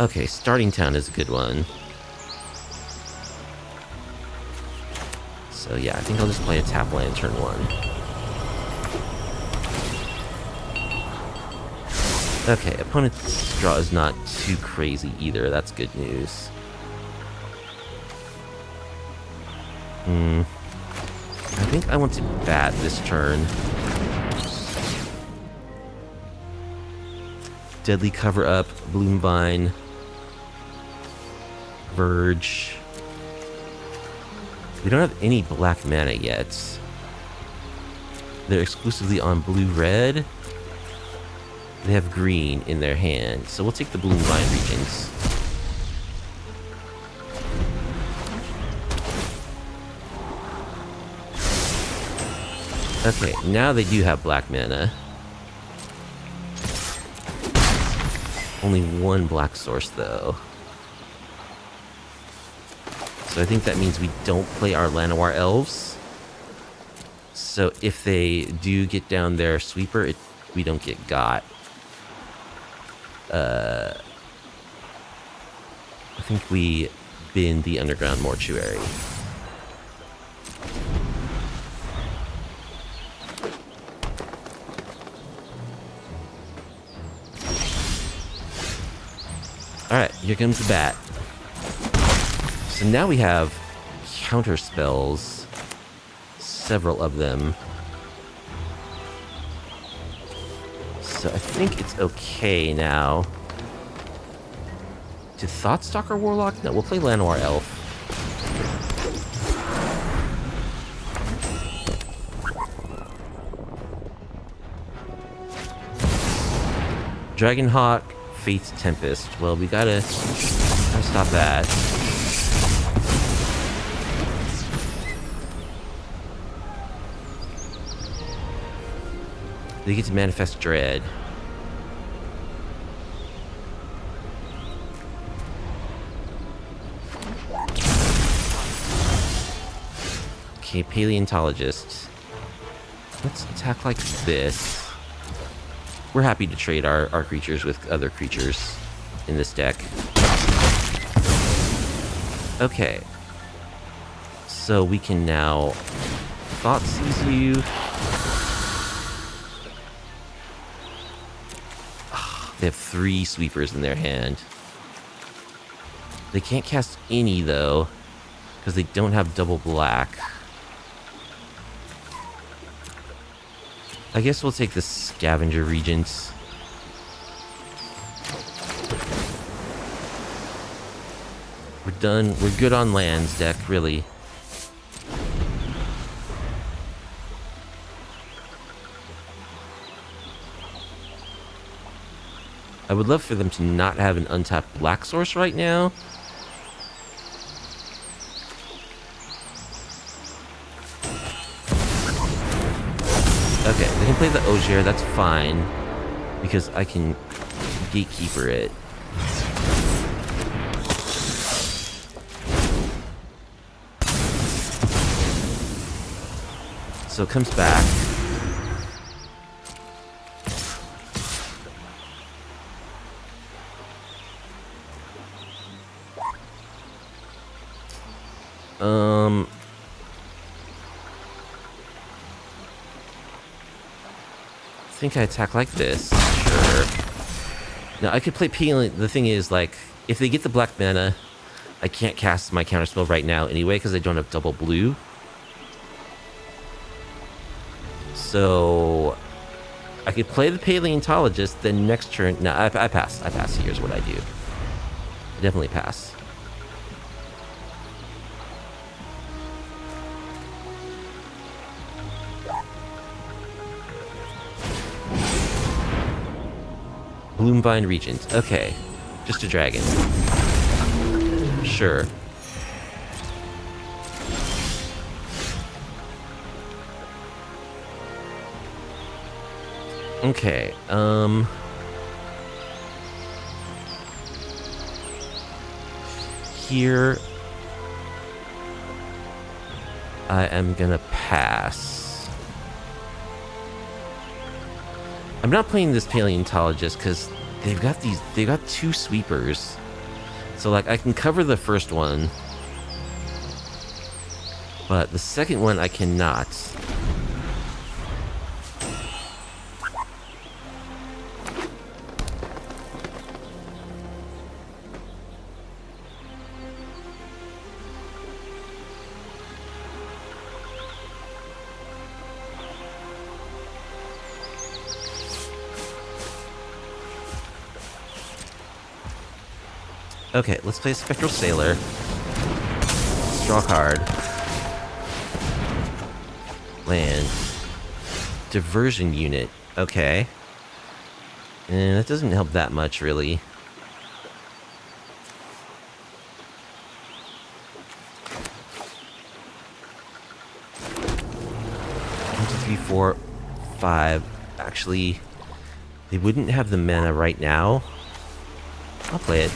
Okay, starting town is a good one. So yeah, I think I'll just play a tap land turn 1. Okay, opponent's draw is not too crazy either. That's good news. I think I want to bat this turn. Deadly Cover Up, Bloomvine, Verge. We don't have any black mana yet. They're exclusively on blue-red. They have green in their hand, so we'll take the Bloomvine Regents. Okay, now they do have black mana. Only one black source, though. So I think that means we don't play our Llanowar Elves. So if they do get down their sweeper, we don't get got. I think we bin the Underground Mortuary. Alright, here comes the bat. So now we have counter spells. Several of them. So I think it's okay now. To Thought-Stalker Warlock? No, we'll play Llanowar Elf. Dragonhawk, Fate's Tempest. Well, we gotta stop that. They get to Manifest Dread. Okay, Paleontologist. Let's attack like this. We're happy to trade our creatures with other creatures in this deck. Okay. So we can now Thoughtseize you. They have 3 sweepers in their hand. They can't cast any, though, because they don't have double black. I guess we'll take the Scavenger Regent. We're done. We're good on lands deck, really. I would love for them to not have an untapped black source right now. Okay, they can play the Ogier, that's fine. Because I can Gatekeeper it. So it comes back. I think I attack like this. Sure. Now I could play Peeling. The thing is, like, if they get the black mana, I can't cast my counterspell right now anyway because I don't have double blue. So I could play the Paleontologist. Then next turn, no, I pass. I pass. Here's what I do. I definitely pass. Bloomvine Regent. Okay. Just a dragon. Sure. Okay, here I am gonna pass. I'm not playing this paleontologist because they've got two sweepers. So like I can cover the first one, but the second one I cannot. Okay, let's play Spectral Sailor. Draw card. Land. Diversion unit. Okay. And that doesn't help that much, really. One, two, three, four, five. Actually, they wouldn't have the mana right now. I'll play it.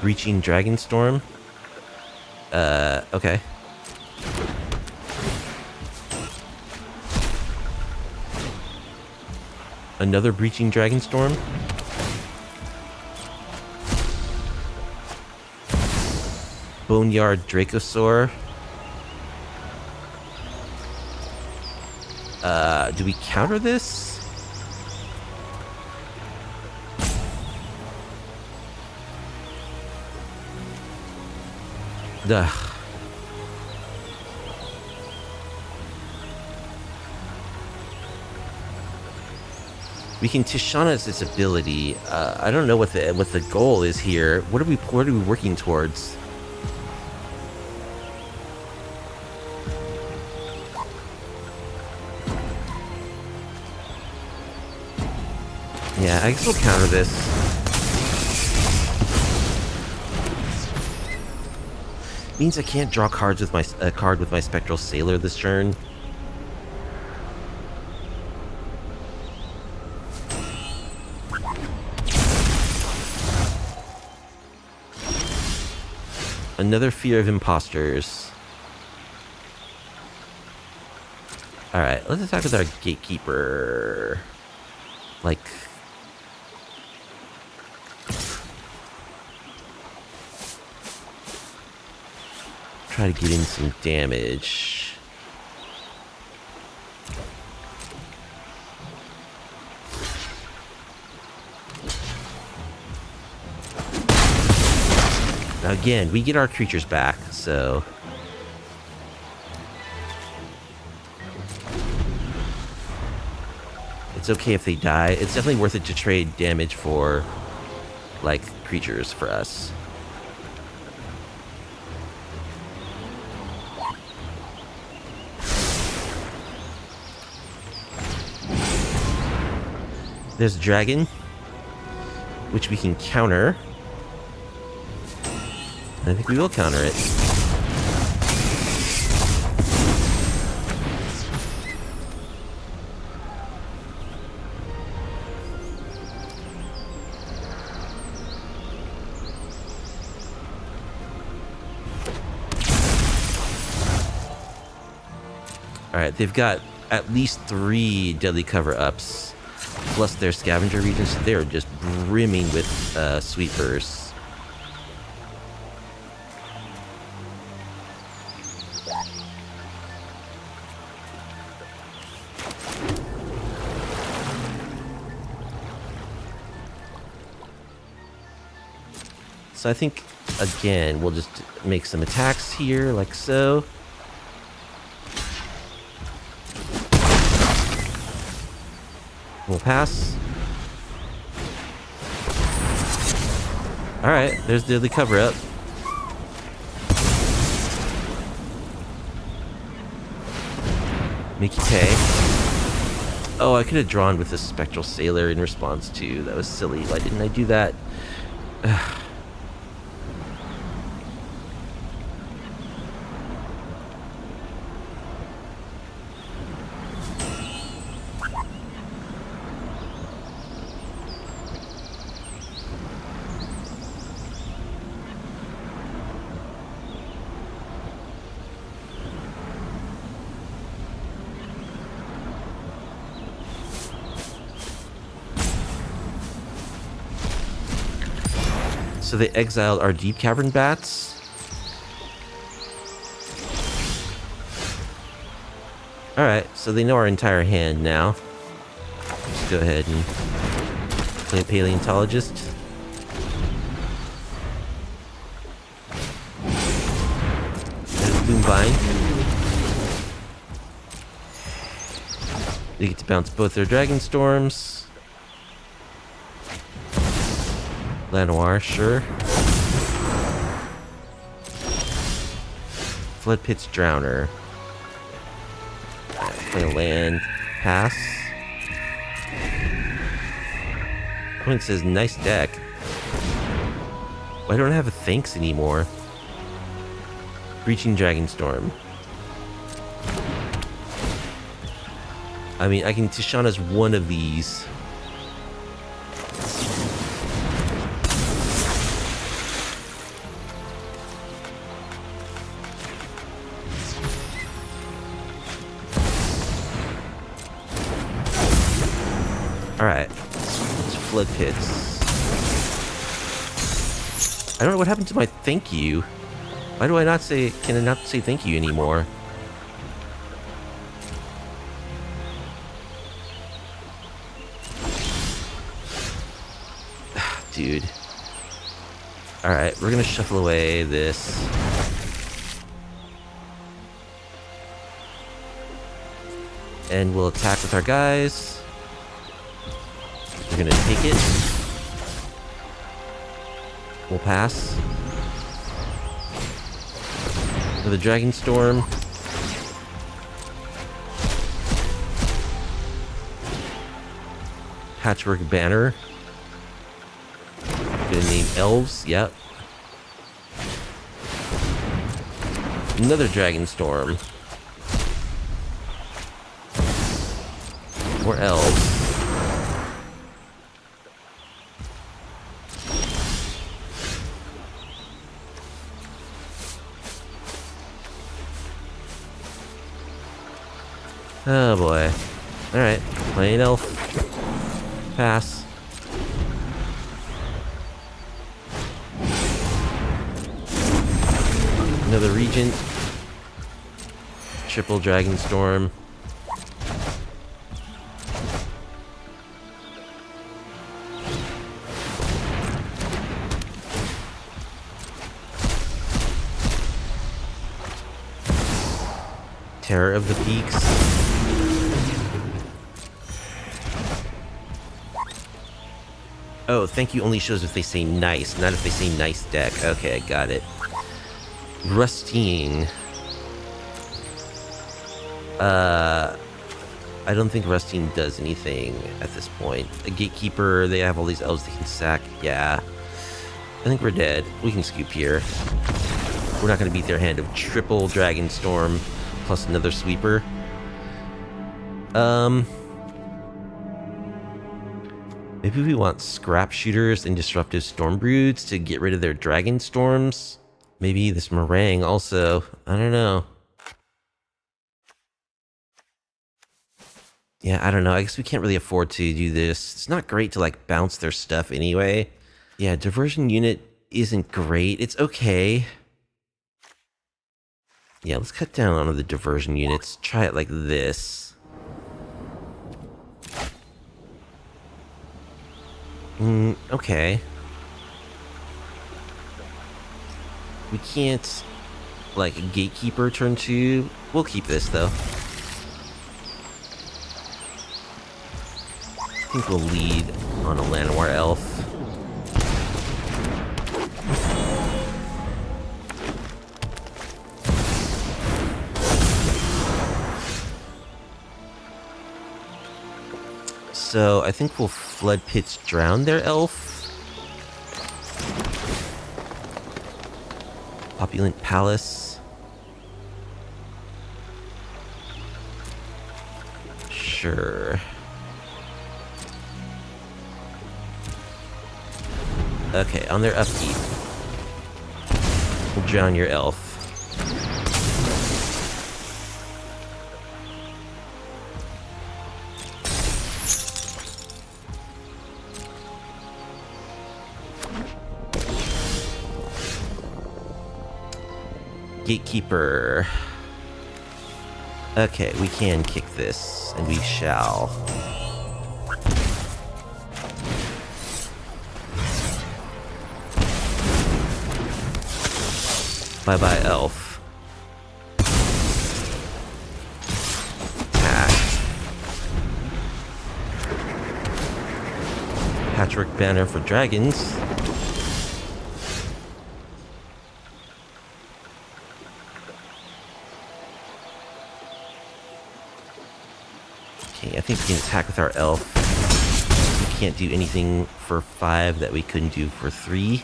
Breaching Dragonstorm. Okay. Another Breaching Dragonstorm. Boneyard Dracosaur. Do we counter this? Ugh. We can Tishana's its ability. I don't know what the goal is here. What are we working towards? Yeah, I guess we'll counter this. Means I can't draw cards with my card with my Spectral Sailor this turn. Another Fear of Impostors. Alright, let's attack with our Gatekeeper. Like... try to get in some damage. Now again, we get our creatures back, so... it's okay if they die. It's definitely worth it to trade damage for, like, creatures for us. There's a dragon, which we can counter. I think we will counter it. Alright, they've got at least 3 deadly cover-ups. Plus their Scavenger Regents, they're just brimming with sweepers. So I think, again, we'll just make some attacks here, like so. We'll pass. Alright, there's the cover-up. Make you pay. Oh, I could have drawn with the Spectral Sailor in response to. That was silly. Why didn't I do that? So they exiled our Deep-Cavern bats. Alright, so they know our entire hand now. Let's go ahead and play Paleontologist. There's Boomvine. They get to bounce both their Dragonstorms. Lanoir, sure. Floodpits, Drowner. Play a land. Pass. Opponent says, nice deck. Why don't I have a thanks anymore? Breaching Dragonstorm. I mean, I can Tishana's one of these. Alright. Let's Floodpits. I don't know what happened to my thank you. Why do I not say, can I not say thank you anymore? Dude. Alright, we're gonna shuffle away this. And we'll attack with our guys. We're gonna take it. We'll pass. For the Dragonstorm. Patchwork Banner. Gonna name elves, yep. Another Dragonstorm. More elves. Oh boy. Alright, playing elf. Pass. Another Regent. Triple Dragonstorm. Terror of the Peaks. Oh, thank you only shows if they say nice, not if they say nice deck. Okay, got it. Rustine. I don't think Rustine does anything at this point. A Gatekeeper, they have all these elves they can sack. Yeah. I think we're dead. We can scoop here. We're not going to beat their hand of triple Dragonstorm plus another sweeper. Maybe we want Scrap Shooters and Disruptive Stormbroods to get rid of their Dragonstorms. Maybe this Meringue also. I don't know. Yeah, I don't know. I guess we can't really afford to do this. It's not great to, like, bounce their stuff anyway. Yeah, Diversion unit isn't great. It's okay. Yeah, let's cut down on the Diversion units. Try it like this. Okay. We can't, like, a Gatekeeper turn 2. We'll keep this, though. I think we'll lead on a Lanoir Elf. So, I think we'll Floodpits drown their elf. Opulent Palace. Sure. Okay, on their upkeep, we'll drown your elf. Gatekeeper. Okay, we can kick this, and we shall. Bye-bye, elf. Attack. Patchwork banner for dragons. Okay, I think we can attack with our elf. We can't do anything for 5 that we couldn't do for 3.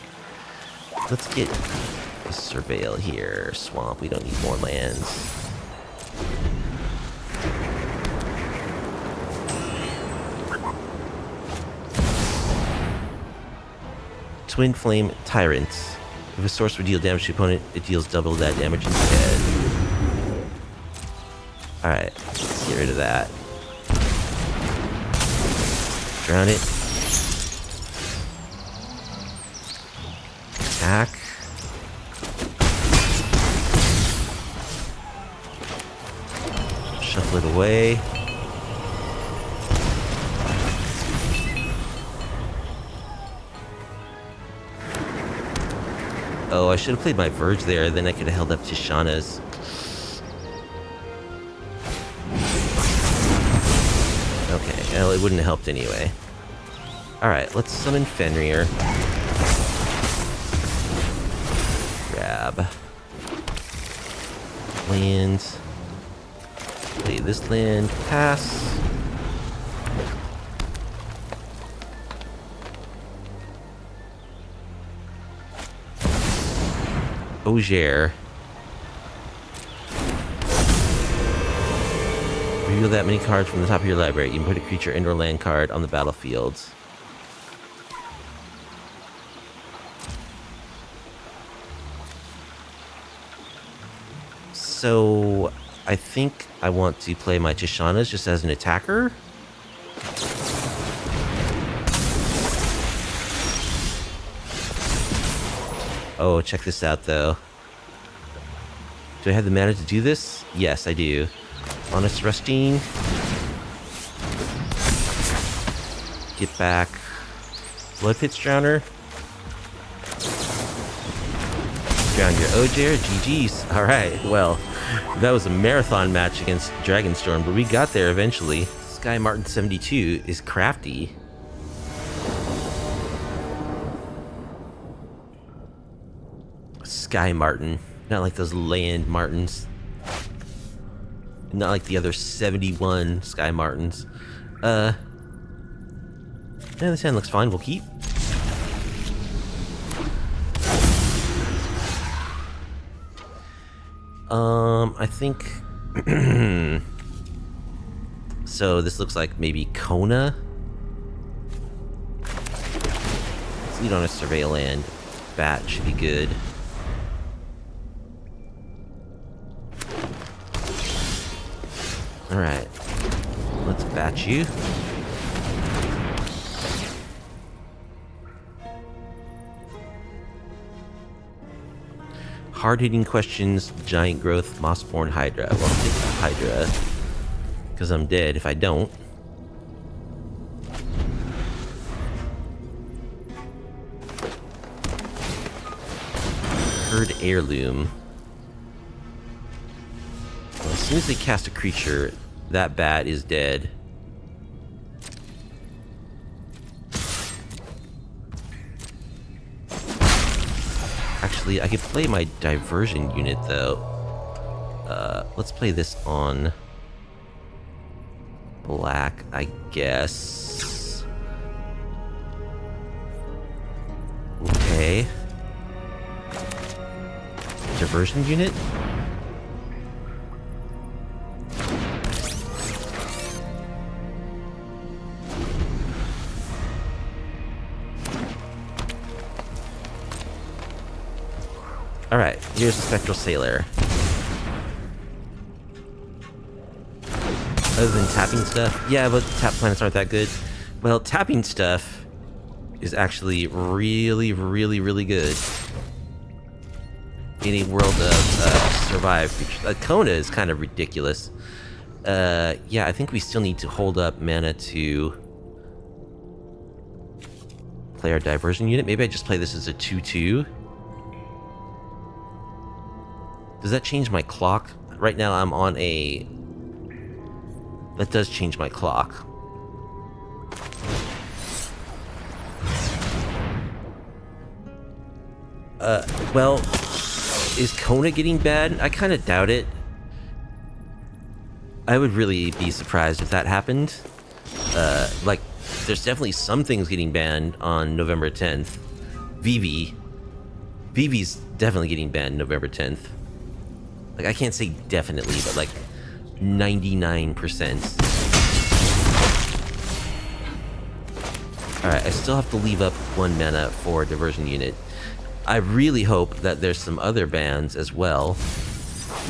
Let's get a surveil here. Swamp, we don't need more lands. Twin Flame Tyrant. If a source would deal damage to the opponent, it deals double that damage instead. Alright, let's get rid of that. Drown it. Attack. Shuffle it away. Oh, I should have played my Verge there, then I could have held up Tishana's. Okay, well, it wouldn't have helped anyway. Alright, let's summon Fenrir. Grab. Land. Play this land. Pass. Ogier. Reveal that many cards from the top of your library. You can put a creature and/or land card on the battlefield. So, I think I want to play my Tishanas just as an attacker. Oh, check this out, though. Do I have the mana to do this? Yes, I do. Honest Rustine. Get back. Floodpits Drowner. Drown your Ogier. GG's. Alright, well, that was a marathon match against Dragonstorm, but we got there eventually. Sky Martin 72 is crafty. Sky Martin. Not like those land Martins. Not like the other 71 Sky Martins. Yeah, this hand looks fine. We'll keep. I think... So, this looks like maybe Kona? Let's lead on a surveil land. Bat should be good. Alright. Let's bat you. Hard-hitting questions, giant growth, mossborn Hydra. Well, I'll take the Hydra, because I'm dead if I don't. Herd Heirloom. Well, as soon as they cast a creature, that bat is dead. Actually, I could play my Diversion unit, though. Let's play this on black, I guess. Okay. Diversion unit? Alright, here's the Spectral Sailor. Other than tapping stuff? Yeah, but tap planets aren't that good. Well, tapping stuff is actually really, really, really good. In a world of survive. Kona is kind of ridiculous. Yeah, I think we still need to hold up mana to play our Diversion unit. Maybe I just play this as a 2/2. Does that change my clock? Right now I'm on a... That does change my clock. Well, is Kona getting bad? I kind of doubt it. I would really be surprised if that happened. Like, there's definitely some things getting banned on November 10th. Vivi's definitely getting banned November 10th. Like, I can't say definitely, but like 99%. Alright, I still have to leave up 1 mana for Diversion unit. I really hope that there's some other bans as well,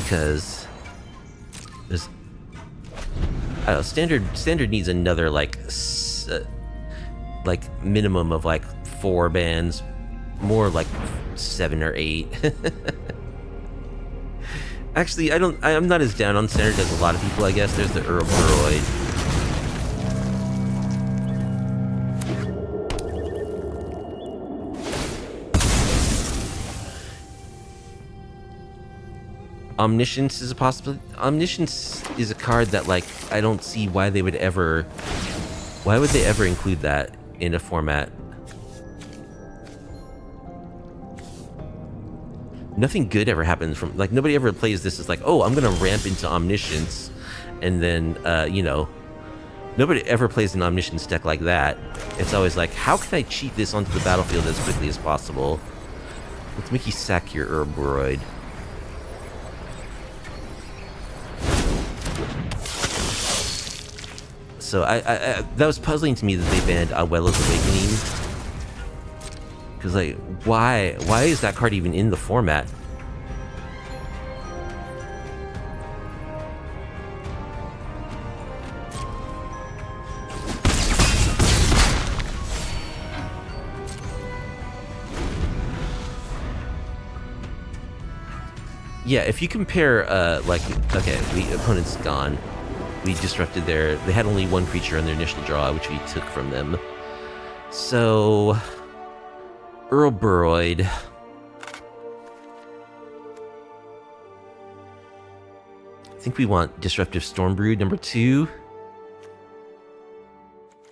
because there's... I don't know, standard needs another like minimum of like 4 bans, more like 7 or 8. Actually, I'm not as down on standard as a lot of people, I guess. There's the Uroboros. Omniscience is a possibility. Omniscience is a card that, like, I don't see why they would ever... Why would they ever include that in a format? Nothing good ever happens from... Like, nobody ever plays this as like, oh, I'm gonna ramp into Omniscience. And then, you know... Nobody ever plays an Omniscience deck like that. It's always like, how can I cheat this onto the battlefield as quickly as possible? Let's make you sack your Uroboros. So that was puzzling to me that they banned Abuela's Awakening. Because, like, why is that card even in the format? Yeah, if you compare, like, okay, the opponent's gone. We disrupted their... They had only 1 creature on their initial draw, which we took from them. So... Uroboros. I think we want Disruptive Stormbrew number 2.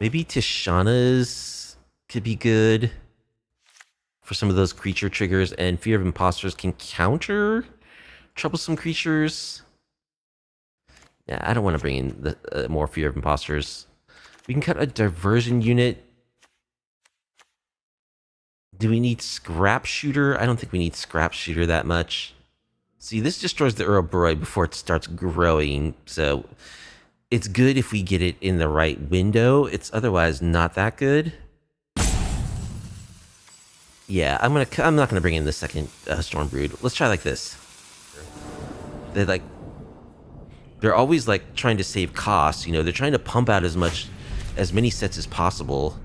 Maybe Tishana's could be good for some of those creature triggers, and Fear of Impostors can counter troublesome creatures. Yeah, I don't want to bring in the more Fear of Impostors. We can cut a Diversion unit. Do we need Scrap Shooter? I don't think we need Scrap Shooter that much. See, this destroys the Uroboros before it starts growing, so it's good if we get it in the right window. It's otherwise not that good. Yeah, I'm not gonna bring in the second Stormbrood. Let's try like this. They're always like trying to save costs, you know, they're trying to pump out as many sets as possible.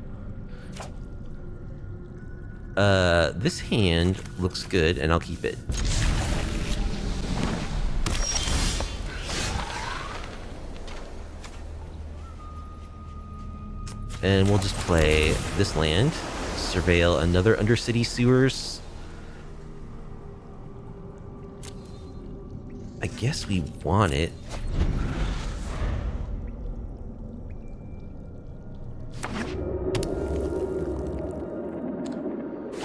This hand looks good, and I'll keep it. And we'll just play this land, surveil another Undercity Sewers. I guess we want it.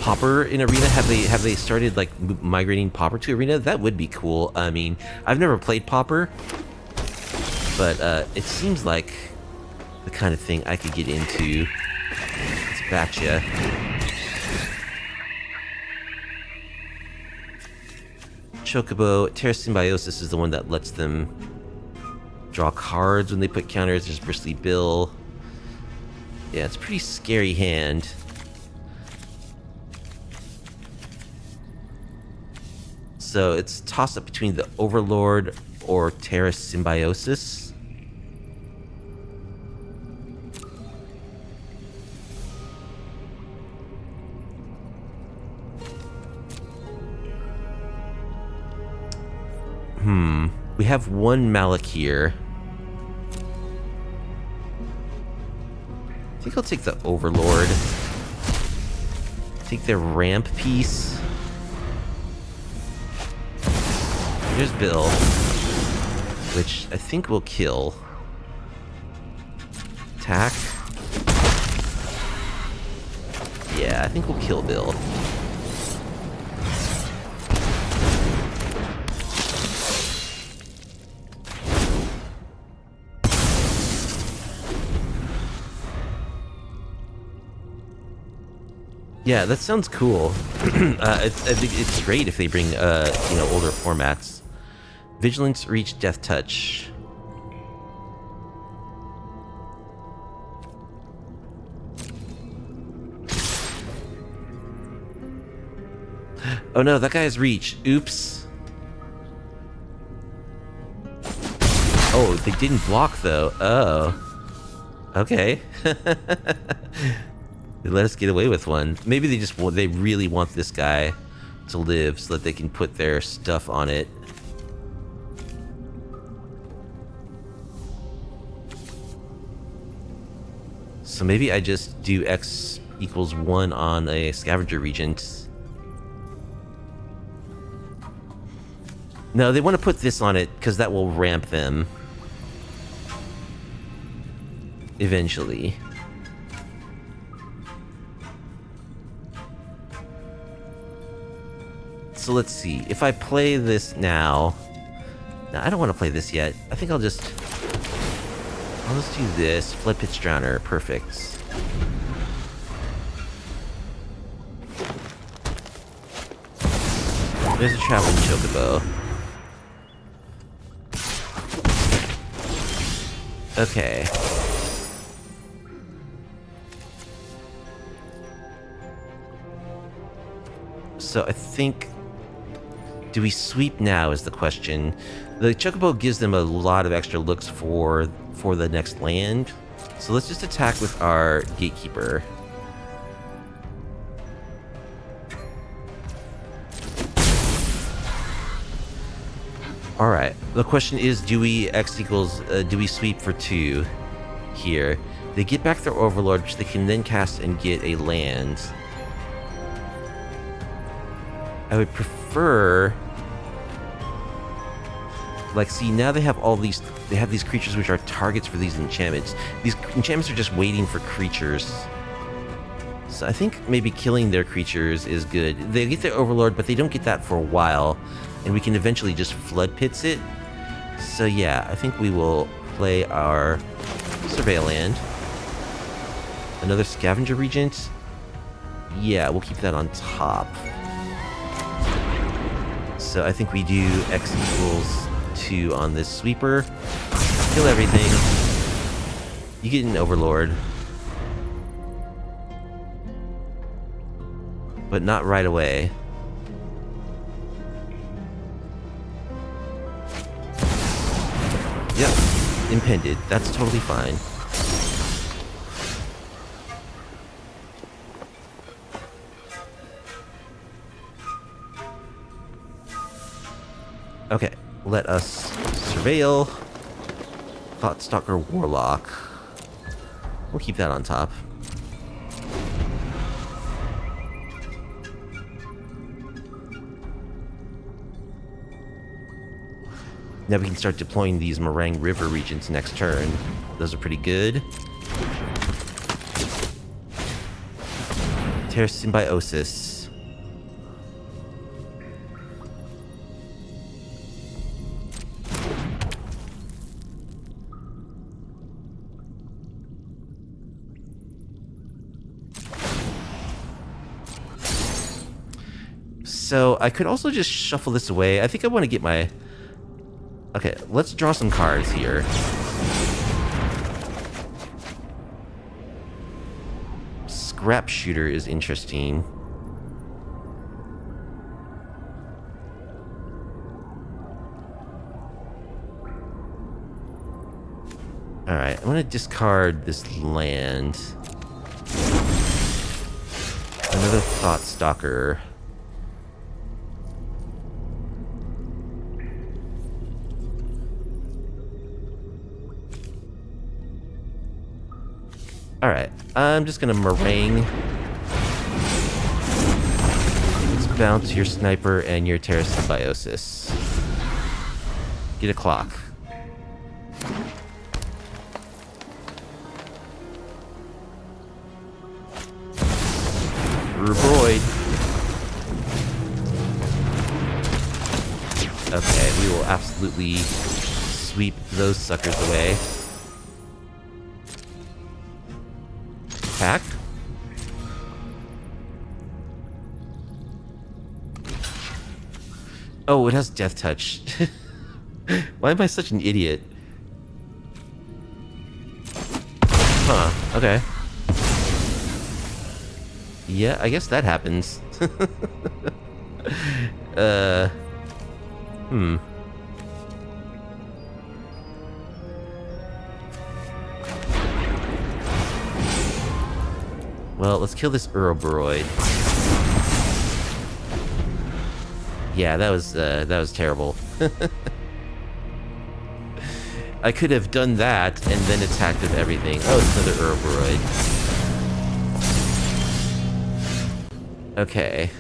Pauper in Arena? Have they started like migrating Pauper to Arena? That would be cool. I mean, I've never played Pauper, but it seems like the kind of thing I could get into. Let's batcha. Chocobo, Terra Symbiosis is the one that lets them draw cards when they put counters. There's Bristly Bill. Yeah, it's a pretty scary hand. So it's toss up between the Overlord or Terra Symbiosis. We have one Malakir. I think I'll take the Overlord. Take their ramp piece. Here's Bill, which I think will kill. Attack. Yeah, I think we'll kill Bill. Yeah, that sounds cool. I think it's great if they bring, older formats. Vigilance, Reach, Deathtouch. Oh no, that guy has Reach. Oops. Oh, they didn't block though. Oh. Okay. They let us get away with one. Maybe they really want this guy to live so that they can put their stuff on it. So maybe I just do X equals 1 on a Scavenger Regent. No, they want to put this on it because that will ramp them. Eventually. So let's see. If I play this now... No, I don't want to play this yet. I think I'll just do this. Floodpits Drowner. Perfect. There's a Traveling Chocobo. Okay. So I think... Do we sweep now is the question. The Chocobo gives them a lot of extra looks for the next land. So let's just attack with our Gatekeeper. Alright, the question is, do we do we sweep for 2 here? They get back their Overlord, which they can then cast and get a land. I would prefer... Like, see, now they have all these... They have these creatures which are targets for these enchantments. These enchantments are just waiting for creatures. So I think maybe killing their creatures is good. They get their Overlord, but they don't get that for a while. And we can eventually just Floodpits it. So yeah, I think we will play our Surveil Land. Another Scavenger Regent. Yeah, we'll keep that on top. So I think we do X equals 2 on this sweeper. Kill everything. You get an Overlord. But not right away. Yep, impended. That's totally fine. Okay, let us surveil. Thought-Stalker Warlock. We'll keep that on top. Now we can start deploying these Meringue River Regents next turn. Those are pretty good. Terra Symbiosis. So I could also just shuffle this away. I think I want to get my... Okay, let's draw some cards here. Scrap Shooter is interesting. Alright, I'm going to discard this land. Another Thought-Stalker. Alright, I'm just gonna meringue. Let's bounce your sniper and your terra symbiosis. Get a clock. Reboid. Okay, we will absolutely sweep those suckers away. Attack. Oh, it has Death Touch. Why am I such an idiot? Huh, okay. Yeah, I guess that happens. Well, let's kill this Uroboros. Yeah, that was terrible. I could have done that and then attacked with everything. Oh, it's another Uroboros. Okay.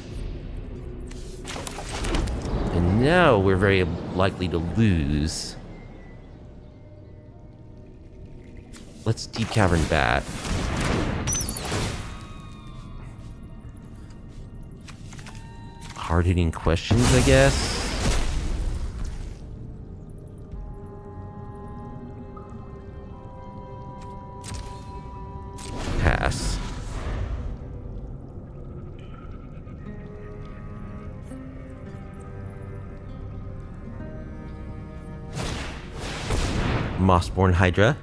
And now we're very likely to lose. Let's Deep-Cavern Bat. Hard-hitting questions, I guess? Pass. Mossborn Hydra.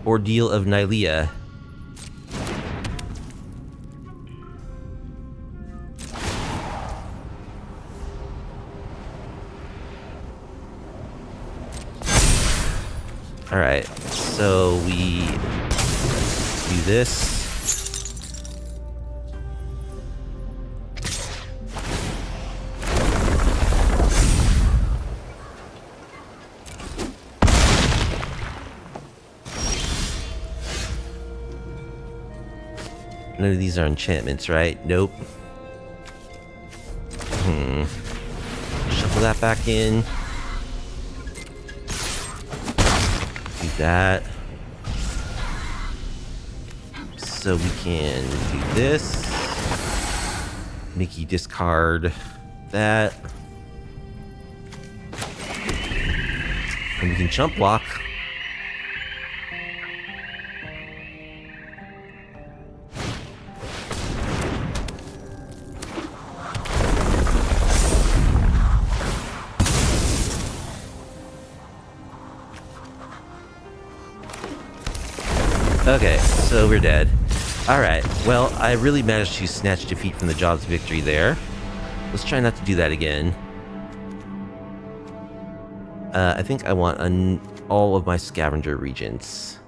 Ordeal of Nylea. Alright, so we do this. None of these are enchantments, right? Nope. Shuffle that back in. Do that. So we can do this. Make you discard that. And we can jump block. Okay, so we're dead. Alright, well, I really managed to snatch defeat from the jaws of victory there. Let's try not to do that again. I think I want all of my Scavenger Regents.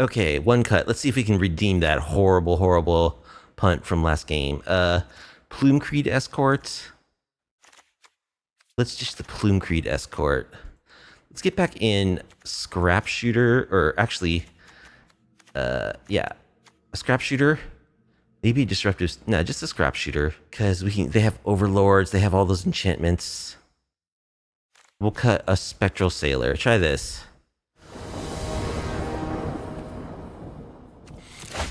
Okay, one cut. Let's see if we can redeem that horrible, horrible punt from last game. Plume Creed Escort. Let's just the Plume Creed Escort. Let's get back in Scrap Shooter, or actually... yeah, a scrap shooter, maybe a disruptive. No, just a scrap shooter, because we can. They have overlords. They have all those enchantments. We'll cut a spectral sailor. Try this.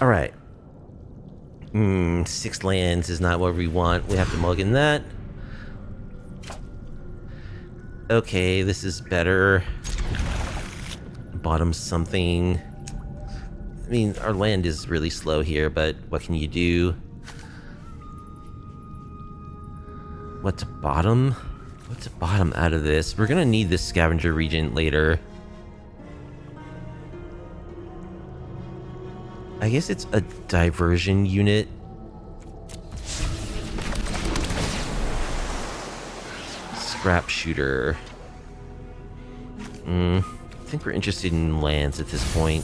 All right. 6 lands is not what we want. We have to mulligan that. Okay, this is better. Bottom something. I mean, our land is really slow here, but what can you do? What to bottom? What to bottom out of this? We're gonna need this Scavenger Regent later. I guess it's a diversion unit. Scrap shooter. I think we're interested in lands at this point.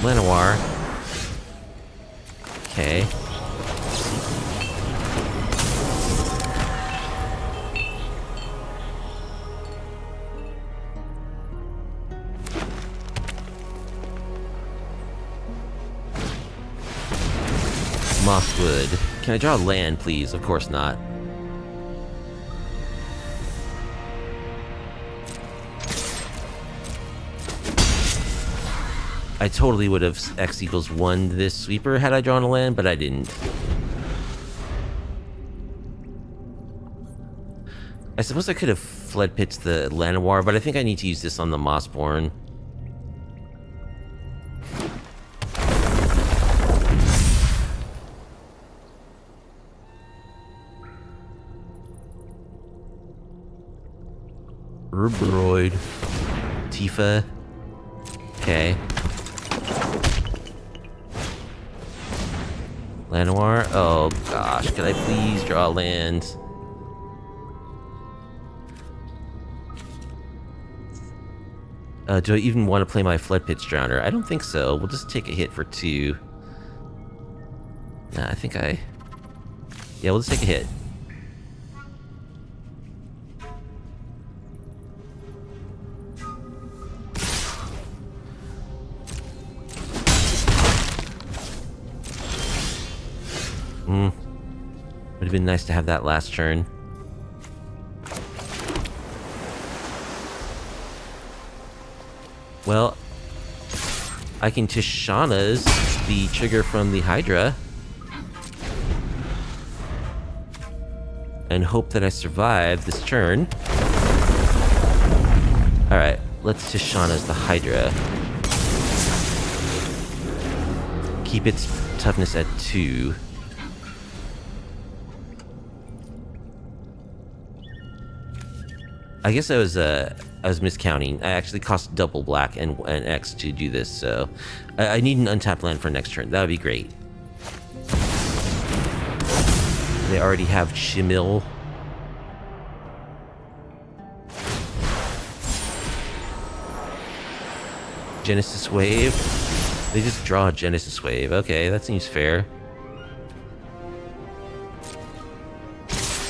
Llanowar. Okay. Mosswood. Can I draw land, please? Of course not. I totally would have X equals 1 this sweeper had I drawn a land, but I didn't. I suppose I could have Floodpits the Llanowar, but I think I need to use this on the Mossborn. Rubroid. Tifa. Okay. Llanowar? Oh gosh, could I please draw land? Do I even want to play my Floodpits Drowner? I don't think so. We'll just take a hit for 2. Nah, I think I... Yeah, we'll just take a hit. Would have been nice to have that last turn. Well, I can Tishana's the trigger from the Hydra. And hope that I survive this turn. Alright, let's Tishana's the Hydra. Keep its toughness at 2. I guess I was miscounting. I actually cost double black and X to do this, so I need an untapped land for next turn. That would be great. They already have Chimil. Genesis Wave. They just draw a Genesis Wave. Okay, that seems fair.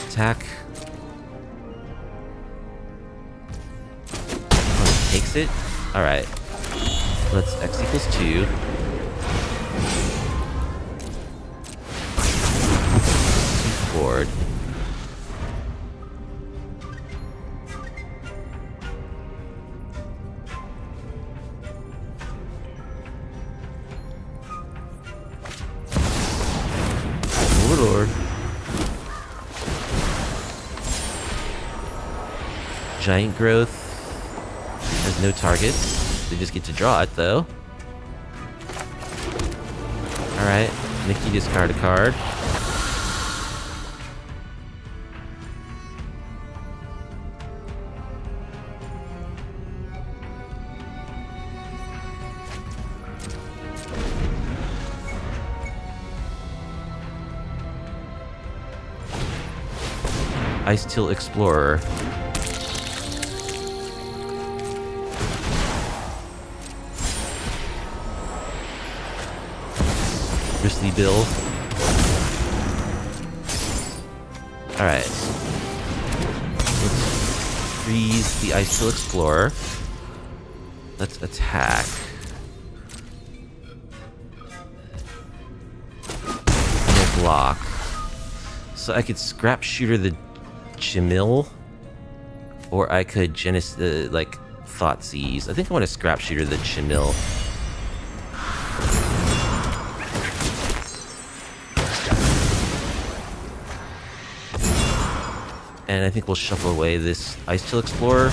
Attack. Takes it. Alright. Let's X equals 2. Board. Lord. Giant Growth. Has no targets. They just get to draw it, though. Alright. Nikki discard a card. Ice Till Explorer. Bristly Bill. Alright. Let's freeze the Ice Till Explorer. Let's attack. No block. So I could Scrap Shooter the Chimil, or I could like Thoughtseize. I think I want to Scrap Shooter the Chimil. And I think we'll shuffle away this Ice Till Explorer.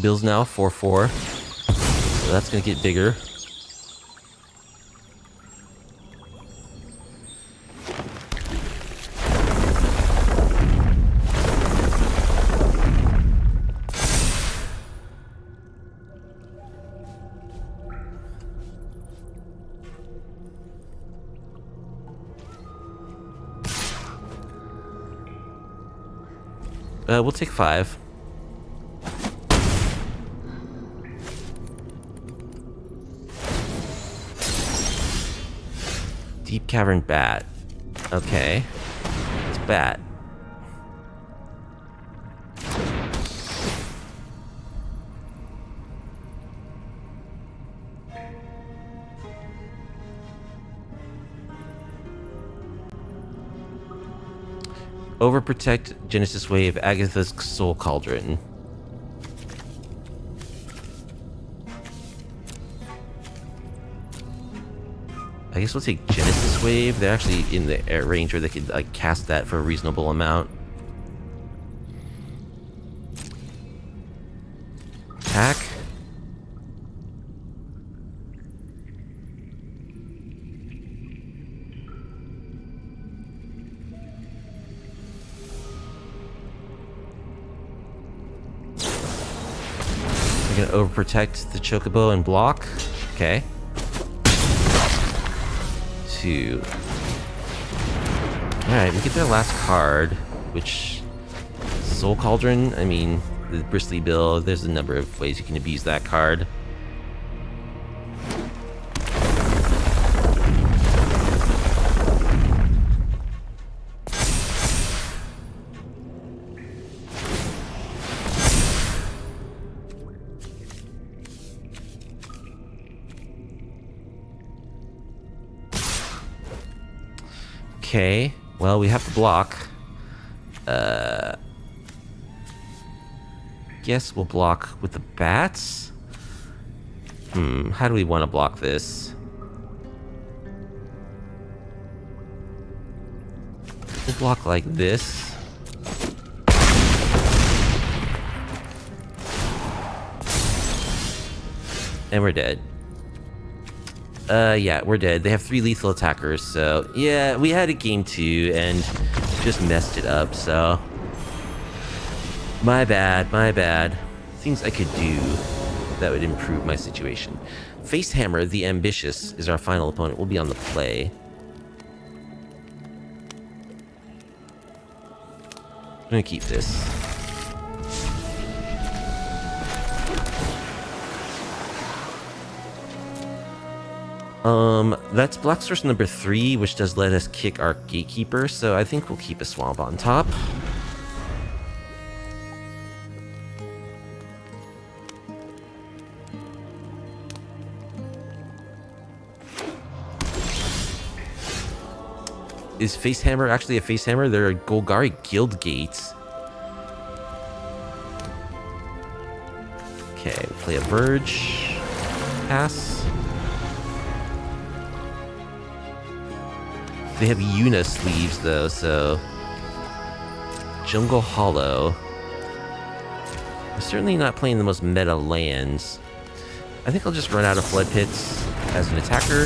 Bill's now 4/4. So that's gonna get bigger. We'll take 5. Deep-Cavern bat. Okay. It's bat. Overprotect Genesis Wave, Agatha's Soul Cauldron. I guess we'll take Genesis Wave. They're actually in the air range where they could like cast that for a reasonable amount. Attack. We're gonna overprotect the Chocobo and block. Okay. 2. Alright, we get their last card, which... Soul Cauldron? I mean, the Bristly Bill, there's a number of ways you can abuse that card. Okay, well, we have to block. Guess we'll block with the bats? How do we want to block this? We'll block like this. And we're dead. Yeah, we're dead. They have 3 lethal attackers, so... Yeah, we had a game 2 and just messed it up, so... My bad, my bad. Things I could do that would improve my situation. Facehammer, the Ambitious, is our final opponent. We'll be on the play. I'm gonna keep this. That's Black Source number 3, which does let us kick our Gatekeeper, so I think we'll keep a Swamp on top. Is Facehammer actually a Facehammer? They're Golgari Guild Gates. Okay, we'll play a Verge. Pass. They have Yuna sleeves though, so... Jungle Hollow. I'm certainly not playing the most meta lands. I think I'll just run out of Floodpits as an attacker.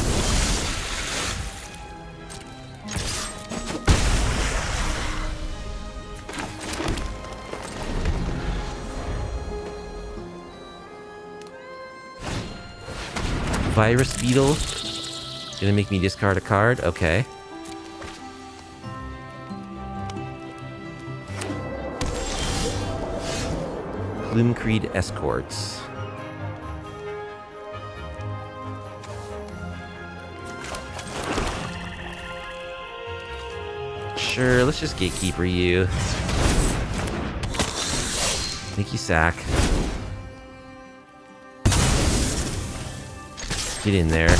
Virus Beetle. Gonna make me discard a card? Okay. Gloomcreed Escorts. Sure, let's just Gatekeeper you. Make you sack. Get in there.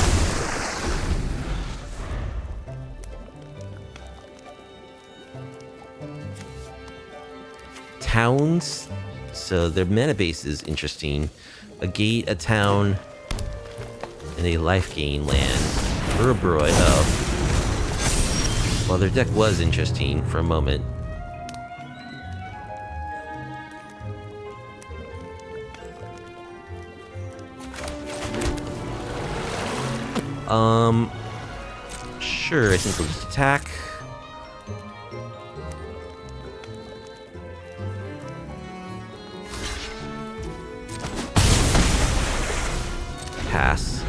Towns. So their mana base is interesting. A gate, a town, and a life gain land. Urubroid. Oh. Well, their deck was interesting for a moment. Sure, I think we'll just attack. Pass.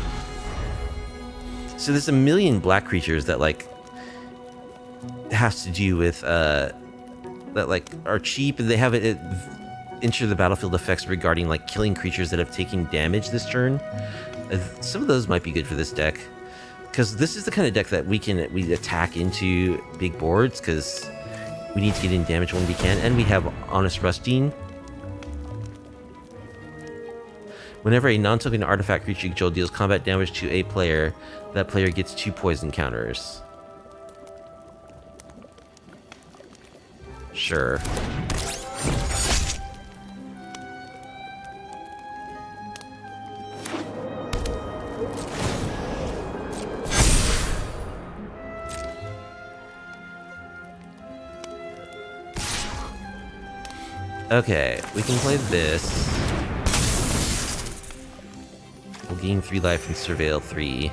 So there's a million black creatures that, like, has to do with, that like are cheap, and they have it enter the battlefield effects regarding like killing creatures that have taken damage this turn. Some of those might be good for this deck, because this is the kind of deck that we attack into big boards, because we need to get in damage when we can, and we have Honest Rusting. Whenever a non-token artifact creature you control deals combat damage to a player, that player gets 2 poison counters. Sure. Okay, we can play this. We'll gain 3 life and surveil 3.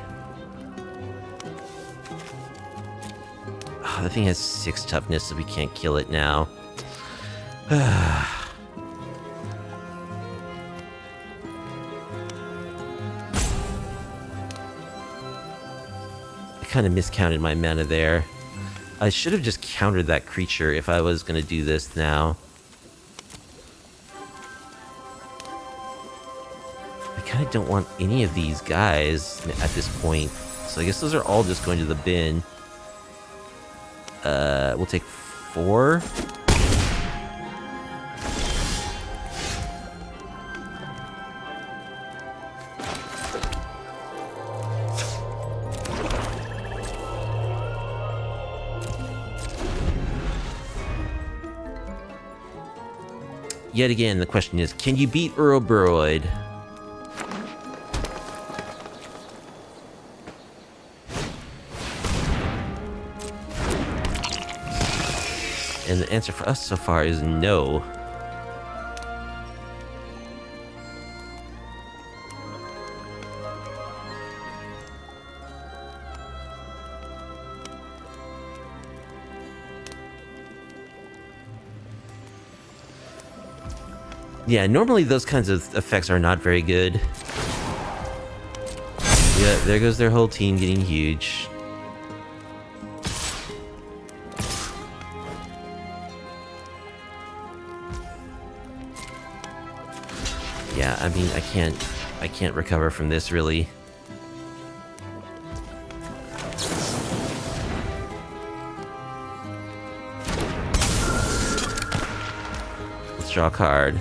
Oh, the thing has 6 toughness, so we can't kill it now. I kind of miscounted my mana there. I should have just countered that creature if I was going to do this now. I kind of don't want any of these guys at this point, so I guess those are all just going to the bin. We'll take 4. Yet again, the question is, can you beat Uroboros? And the answer for us so far is no. Yeah, normally those kinds of effects are not very good. Yeah, there goes their whole team getting huge. Yeah, I mean, I can't recover from this, really. Let's draw a card.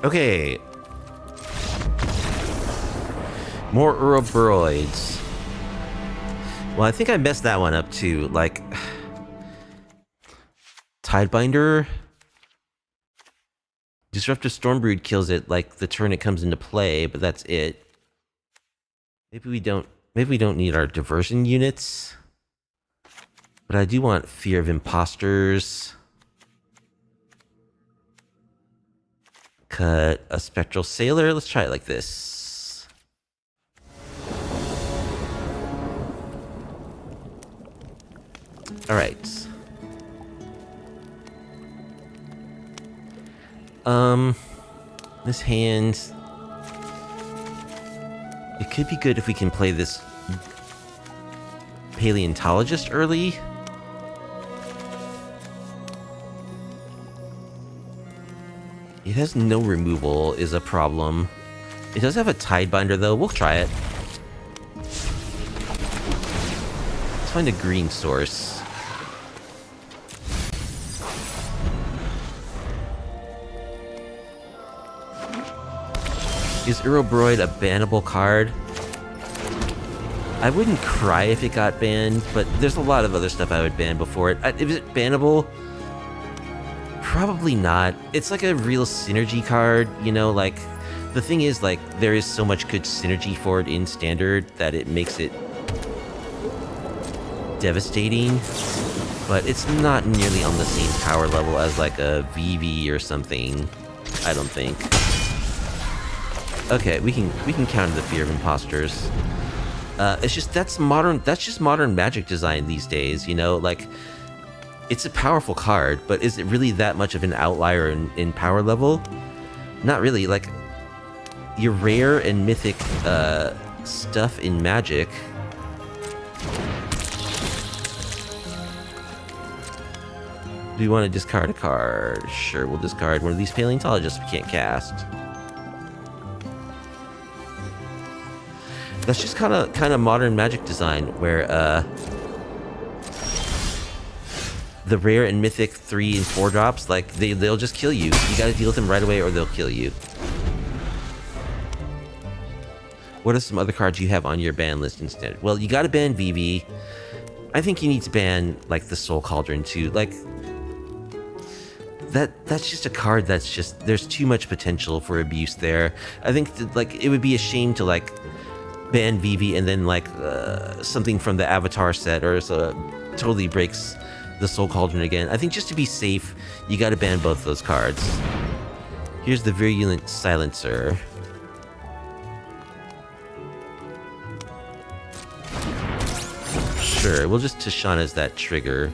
Okay. More Uroboros. Well, I think I messed that one up too. Like, Tidebinder. Disruptive Stormbrood kills it like the turn it comes into play, but that's it. Maybe we don't need our diversion units. But I do want Fear of Impostors. Cut a Spectral Sailor. Let's try it like this. Alright. This hand... It could be good if we can play this Paleontologist early. It has no removal is a problem. It does have a Tidebinder though, we'll try it. Let's find a green source. Is Uroboros a bannable card? I wouldn't cry if it got banned, but there's a lot of other stuff I would ban before it. Is it bannable? Probably not. It's like a real synergy card, you know, like, the thing is, like, there is so much good synergy for it in Standard that it makes it devastating, but it's not nearly on the same power level as, like, a VV or something, I don't think. Okay, we can counter the Fear of Impostors. It's just that's just modern Magic design these days, you know, like It's a powerful card, but is it really that much of an outlier in power level? Not really. Like, your rare and mythic stuff in Magic. Do we want to discard a card? Sure, we'll discard one of these Paleontologists we can't cast. That's just kind of modern Magic design, where the rare and mythic 3 and 4 drops, like they'll just kill you. You got to deal with them right away, or they'll kill you. What are some other cards you have on your ban list instead? Well, you got to ban VV. I think you need to ban like the Soul Cauldron too. Like that's just a card that's just, there's too much potential for abuse there. I think like it would be a shame to like ban VV and then like something from the Avatar set or so totally breaks the Soul Cauldron again. I think just to be safe, you got to ban both those cards. Here's the Virulent Silencer. Sure, we'll just Tishana's that trigger.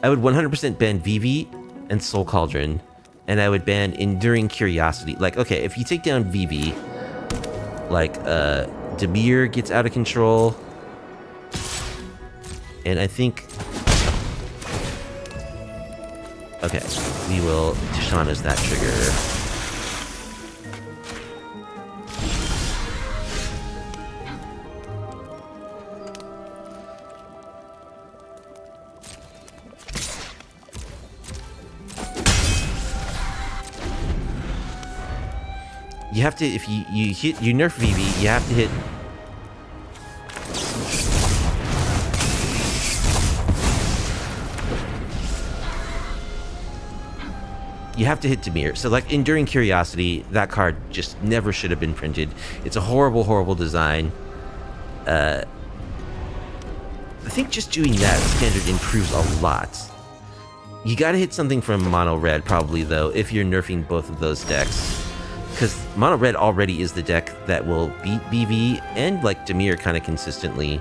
I would 100% ban VV and Soul Cauldron, and I would ban Enduring Curiosity. Like, okay, if you take down VV, like, Dimir gets out of control, and I think... Okay, we will Tishana's that trigger. You have to, if you nerf VV, you have to hit... You have to hit Dimir. So like Enduring Curiosity, that card just never should have been printed. It's a horrible, horrible design. I think just doing that standard improves a lot. You gotta hit something from Mono Red probably though, if you're nerfing both of those decks. Because Mono Red already is the deck that will beat BV and like Dimir kind of consistently.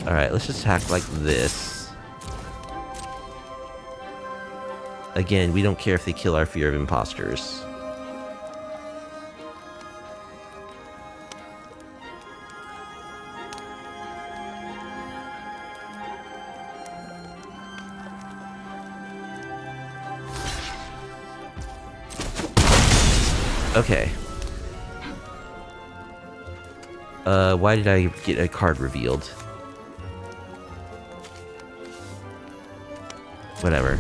Alright, let's just attack like this. Again, we don't care if they kill our Fear of Impostors. Okay. Why did I get a card revealed? Whatever.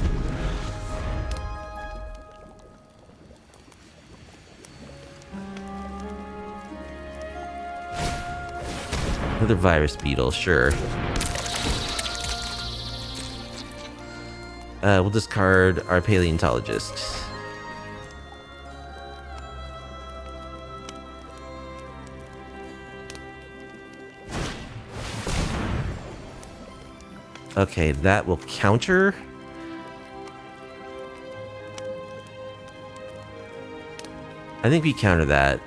Another Virus Beetle, sure. We'll discard our Paleontologist. Okay, that will counter. I think we counter that.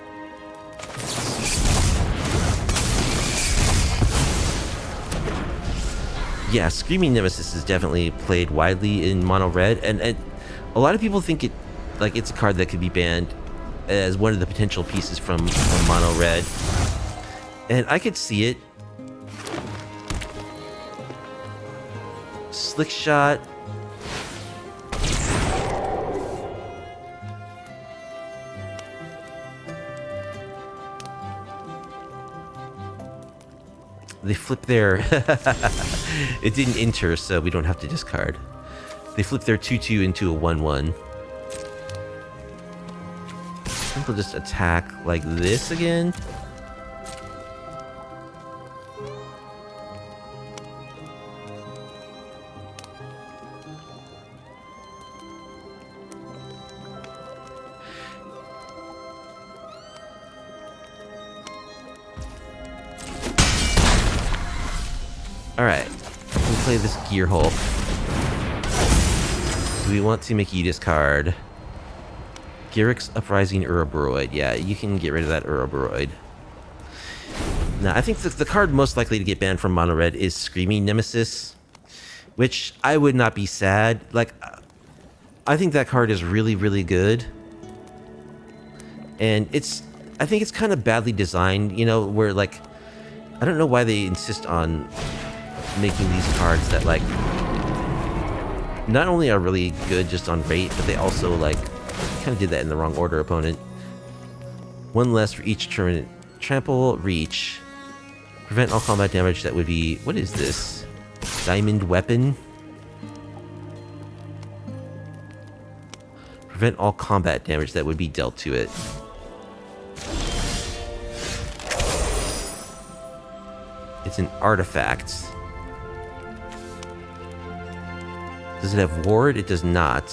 Yeah, Screaming Nemesis is definitely played widely in Mono Red, and a lot of people think it's a card that could be banned as one of the potential pieces from Mono Red, and I could see it. Slick Shot. They flip their... It didn't enter, so we don't have to discard. They flip their 2/2 into a 1/1. I think we'll just attack like this again. Alright, we'll play this Gear Hulk. Do we want to make you discard Garrick's Uprising Ouroboros. Yeah, you can get rid of that Ouroboros. Now, I think the card most likely to get banned from Mono Red is Screaming Nemesis, which I would not be sad. Like, I think that card is really, really good. And I think it's kind of badly designed, you know, where, like, I don't know why they insist on making these cards that, like, not only are really good just on rate, but they also, like, kind of did that in the wrong order, opponent. One less for each turn. Trample, reach. Prevent all combat damage that would be... What is this? Diamond Weapon? Prevent all combat damage that would be dealt to it. It's an artifact. Does it have ward? It does not.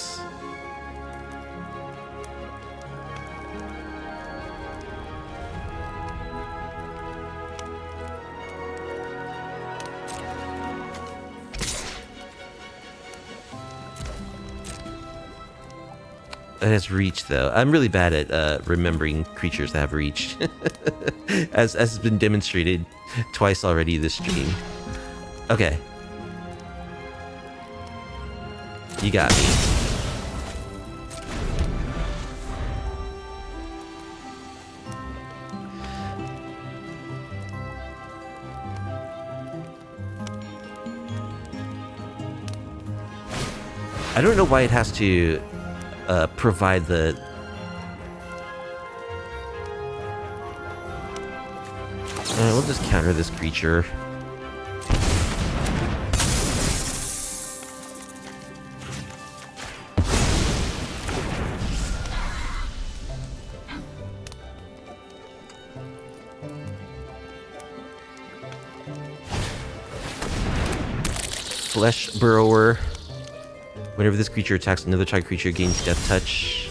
It has reach, though. I'm really bad at remembering creatures that have reach, as has been demonstrated twice already this stream. Okay. You got me. I don't know why it has to provide the... we'll just counter this creature. Flesh Burrower. Whenever this creature attacks another target creature, gains Death Touch.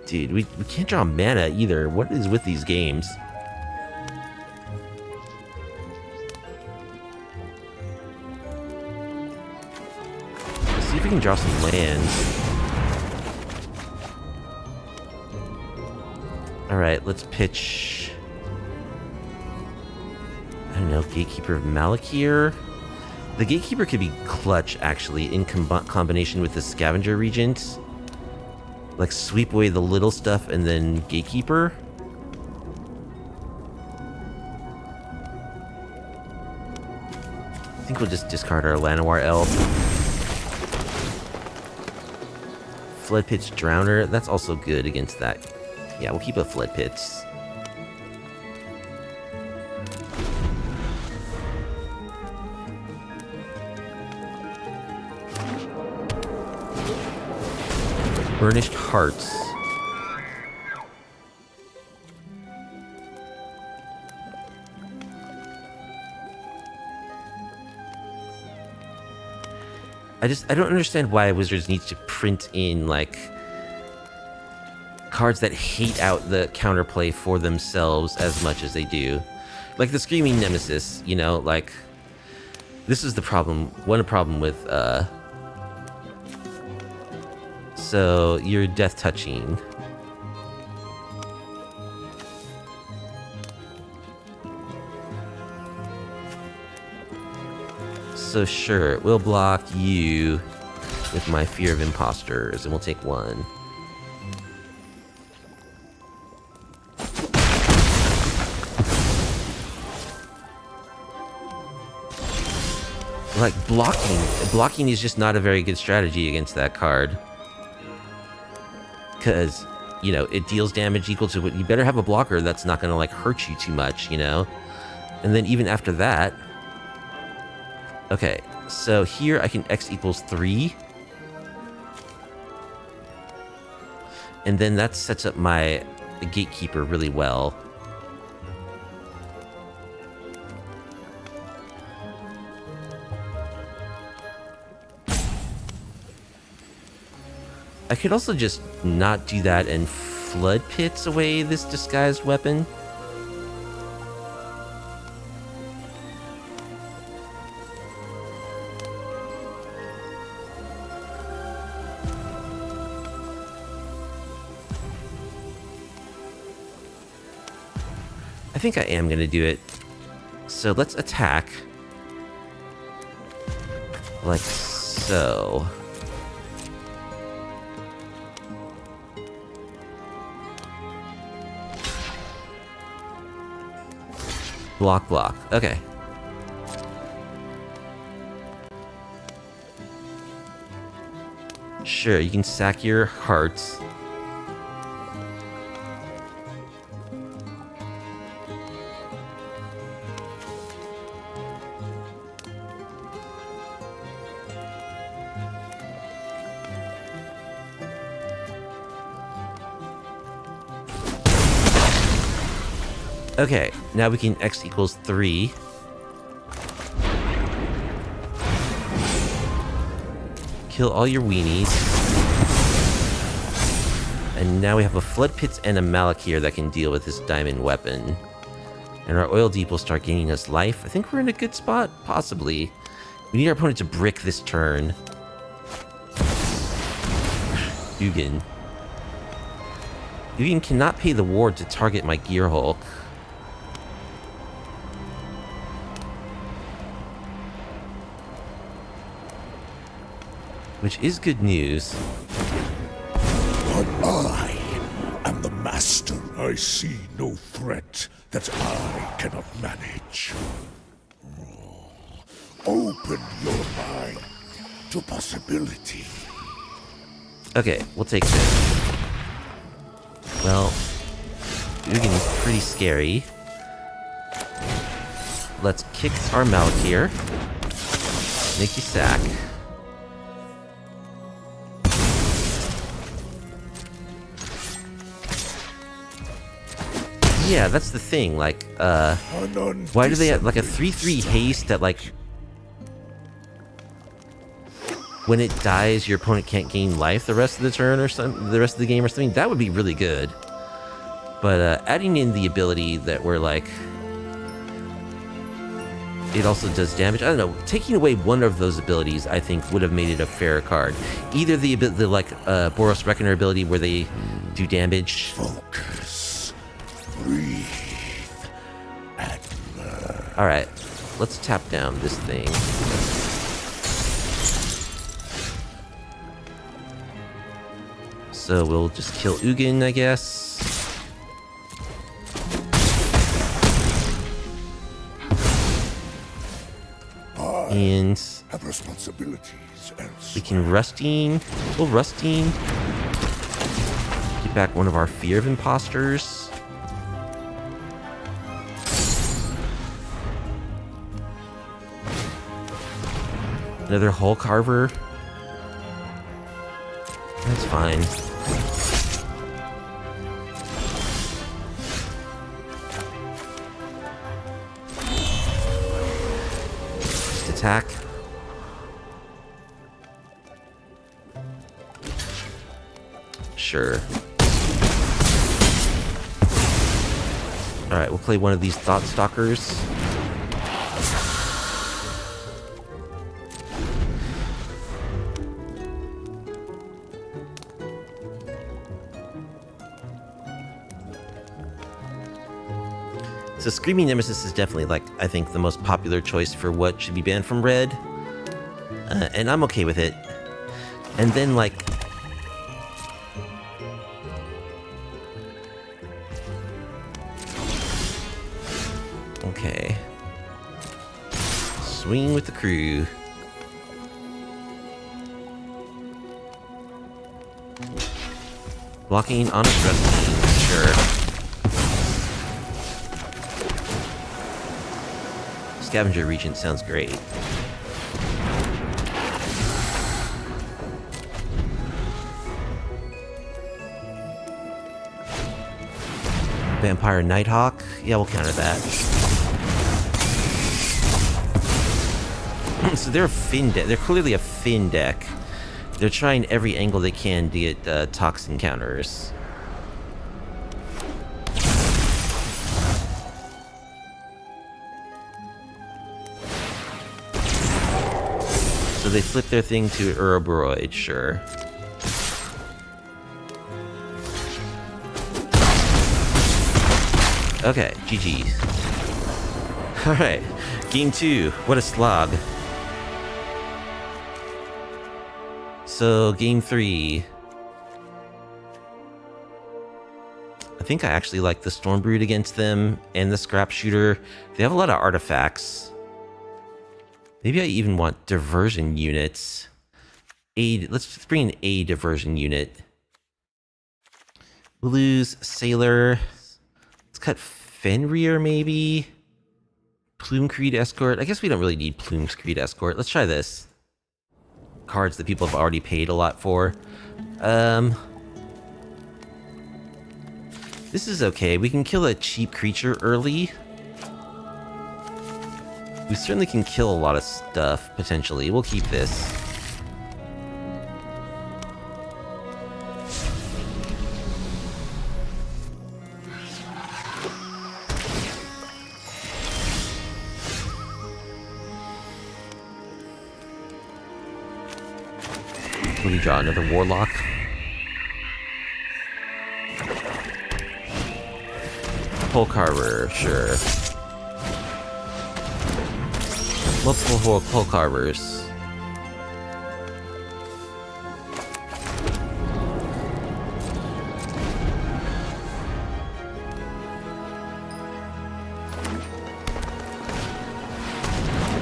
Dude, we can't draw mana either. What is with these games? Let's see if we can draw some lands. Alright, let's pitch... I don't know, Gatekeeper of Malakir? The Gatekeeper could be clutch, actually, in combination with the Scavenger Regent. Like, sweep away the little stuff and then Gatekeeper. I think we'll just discard our Llanowar Elf. Floodpits Drowner, that's also good against that. Yeah, we'll keep a Floodpits. Burnished Hearts. I don't understand why Wizards needs to print in, like, cards that hate out the counterplay for themselves as much as they do. Like the Screaming Nemesis, you know, like, this is the problem, one problem with, so you're death touching. So sure, we'll block you with my Fear of Impostors, and we'll take one. Like, blocking is just not a very good strategy against that card. Because, you know, it deals damage equal to what... You better have a blocker that's not going to, like, hurt you too much, you know? And then even after that... Okay, so here I can X equals 3. And then that sets up my Gatekeeper really well. I could also just not do that and Floodpits away this disguised weapon. I think I am gonna do it. So let's attack. Like so. Block, block. Okay. Sure, you can sack your hearts. Okay, now we can X equals 3. Kill all your weenies. And now we have a Floodpits and a Malakir that can deal with this diamond weapon. And our Oil Deep will start gaining us life. I think we're in a good spot, possibly. We need our opponent to brick this turn. Ugin. Ugin cannot pay the ward to target my Gear Hulk. Which is good news. But I am the master. I see no threat that I cannot manage. Open your mind to possibility. Okay, we'll take this. Well, Ugin is pretty scary. Let's kick our Malakir. Make you sack. Yeah, that's the thing, like, why do they have, like, a 3/3 haste that, like, when it dies, your opponent can't gain life the rest of the turn or something, the rest of the game or something? That would be really good. But, adding in the ability that we're, like, it also does damage. I don't know, taking away one of those abilities, I think, would have made it a fairer card. Either the Boros Reckoner ability where they do damage. Focus. Breathe and learn. Alright, let's tap down this thing. So we'll just kill Ugin, I guess. And have responsibilities elsewhere. we can Rusting. We'll Rusting. Get back one of our Fear of Impostors. Another Hull Carver. That's fine. Just attack. Sure. Alright, we'll play one of these Thought-Stalkers. So Screaming Nemesis is definitely, like, I think the most popular choice for what should be banned from Red. And I'm okay with it. And then, like... Okay. Swing with the crew. Blocking on a stress team, sure. Scavenger Regent sounds great. Vampire Nighthawk? Yeah, we'll counter that. So they're a Fin deck. They're clearly a Fin deck. They're trying every angle they can to get Toxin counters. So they flip their thing to Ouroboros, sure. Okay, GG. Alright, game 2. What a slog. So, game 3. I think I actually like the Storm Brood against them and the Scrap Shooter. They have a lot of artifacts. Maybe I even want diversion units. Let's bring in a diversion unit. We'll lose Sailor. Let's cut Fenrir maybe. Plume Creed Escort. I guess we don't really need Plume Creed Escort. Let's try this. Cards that people have already paid a lot for. This is okay. We can kill a cheap creature early. We certainly can kill a lot of stuff, potentially. We'll keep this. What do you draw? Another Warlock? Pole Carver, sure. Multiple pole carvers.